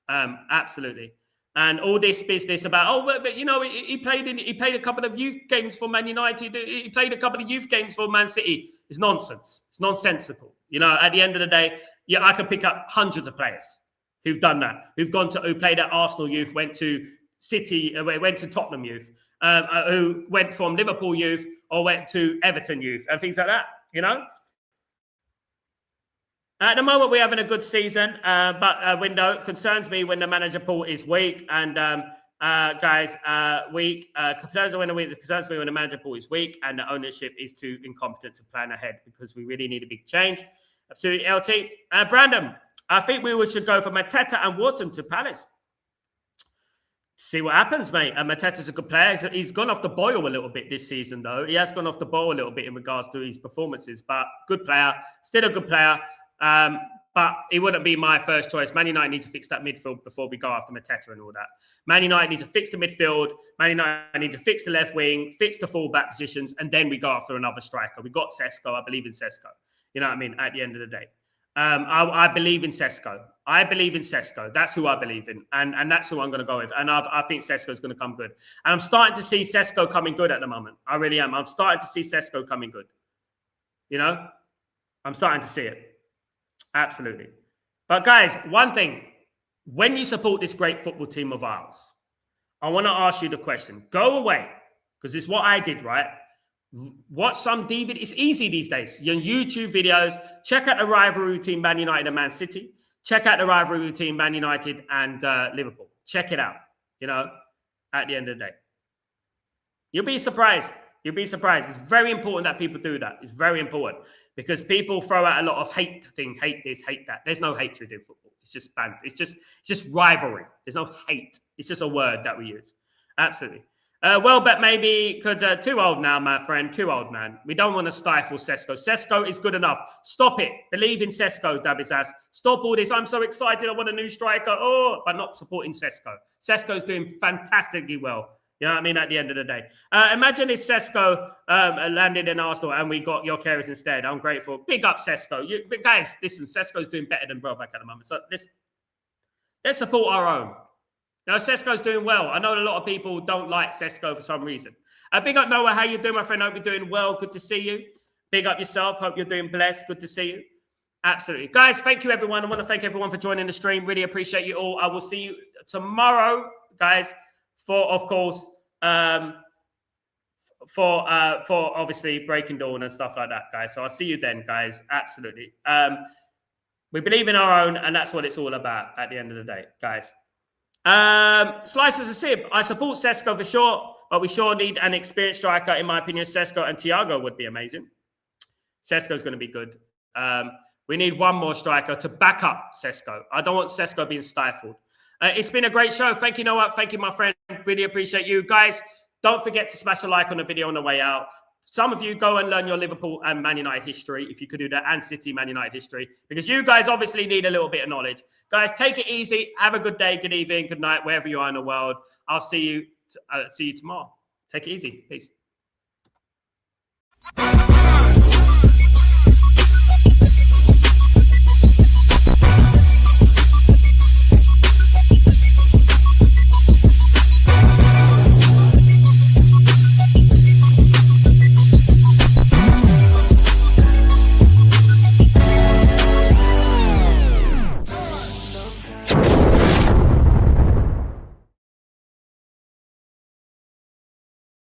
Absolutely. And all this business about, but he played a couple of youth games for Man United. He played a couple of youth games for Man City. It's nonsense. It's nonsensical. At the end of the day, I could pick up hundreds of players who've done that, who played at Arsenal youth, went to City, went to Tottenham youth, who went from Liverpool youth or went to Everton youth and things like that, At the moment, we're having a good season, but window concerns me when the manager pool is weak. And weak concerns me when the manager pool is weak and the ownership is too incompetent to plan ahead because we really need a big change. Absolutely, LT. Brandon, I think we should go for Mateta and Wharton to Palace. See what happens, mate. Mateta's a good player. He's gone off the boil a little bit this season, though. He has gone off the boil a little bit in regards to his performances, but good player. Still a good player. But it wouldn't be my first choice. Man United need to fix that midfield before we go after Mateta and all that. Man United need to fix the midfield. Man United need to fix the left wing, fix the full-back positions, and then we go after another striker. We got Sesko. I believe in Sesko. You know what I mean? At the end of the day. I believe in Sesko. I believe in Sesko. That's who I believe in. And that's who I'm going to go with. And I think Sesko is going to come good. And I'm starting to see Sesko coming good at the moment. I really am. I'm starting to see Sesko coming good. I'm starting to see it. Absolutely. But guys, one thing. When you support this great football team of ours, I want to ask you the question. Go away. Because it's what I did, right? Watch some DVD. It's easy these days. Your YouTube videos. Check out the rivalry between Man United and Man City. Check out the rivalry between Man United and Liverpool. Check it out. At the end of the day. You'll be surprised. You'll be surprised. It's very important that people do that. It's very important. Because people throw out a lot of hate this, hate that. There's no hatred in football. It's just banter. It's just rivalry. There's no hate. It's just a word that we use. Absolutely. Welbeck maybe could too old now, my friend. Too old, man. We don't want to stifle Sesko. Sesko is good enough. Stop it. Believe in Sesko, Dabizas. Stop all this. I'm so excited. I want a new striker. But not supporting Sesko. Sesko's doing fantastically well. You know what I mean? At the end of the day. Imagine if Sesko landed in Arsenal and we got your carries instead. I'm grateful. Big up Sesko. But guys, listen, Sesko's doing better than Welbeck at the moment. So let's support our own. Now, Sesko's doing well. I know a lot of people don't like Sesko for some reason. Big up Noah. How you doing, my friend? Hope you're doing well. Good to see you. Big up yourself. Hope you're doing blessed. Good to see you. Absolutely. Guys, thank you, everyone. I want to thank everyone for joining the stream. Really appreciate you all. I will see you tomorrow, guys, for, of course, for obviously Breaking Dawn and stuff like that, guys. So I'll see you then, guys. Absolutely. We believe in our own, and that's what it's all about at the end of the day, guys. Slices of Sib. I support Sesko for sure, but we sure need an experienced striker. In my opinion, Sesko and Thiago would be amazing. Sesko's going to be good. We need one more striker to back up Sesko. I don't want Sesko being stifled. It's been a great show. Thank you, Noah. Thank you, my friend. Really appreciate you. Guys, don't forget to smash a like on the video on the way out. Some of you go and learn your Liverpool and Man United history, if you could do that, and City Man United history, because you guys obviously need a little bit of knowledge. Guys, take it easy. Have a good day, good evening, good night, wherever you are in the world. I'll see you tomorrow. Take it easy. Peace.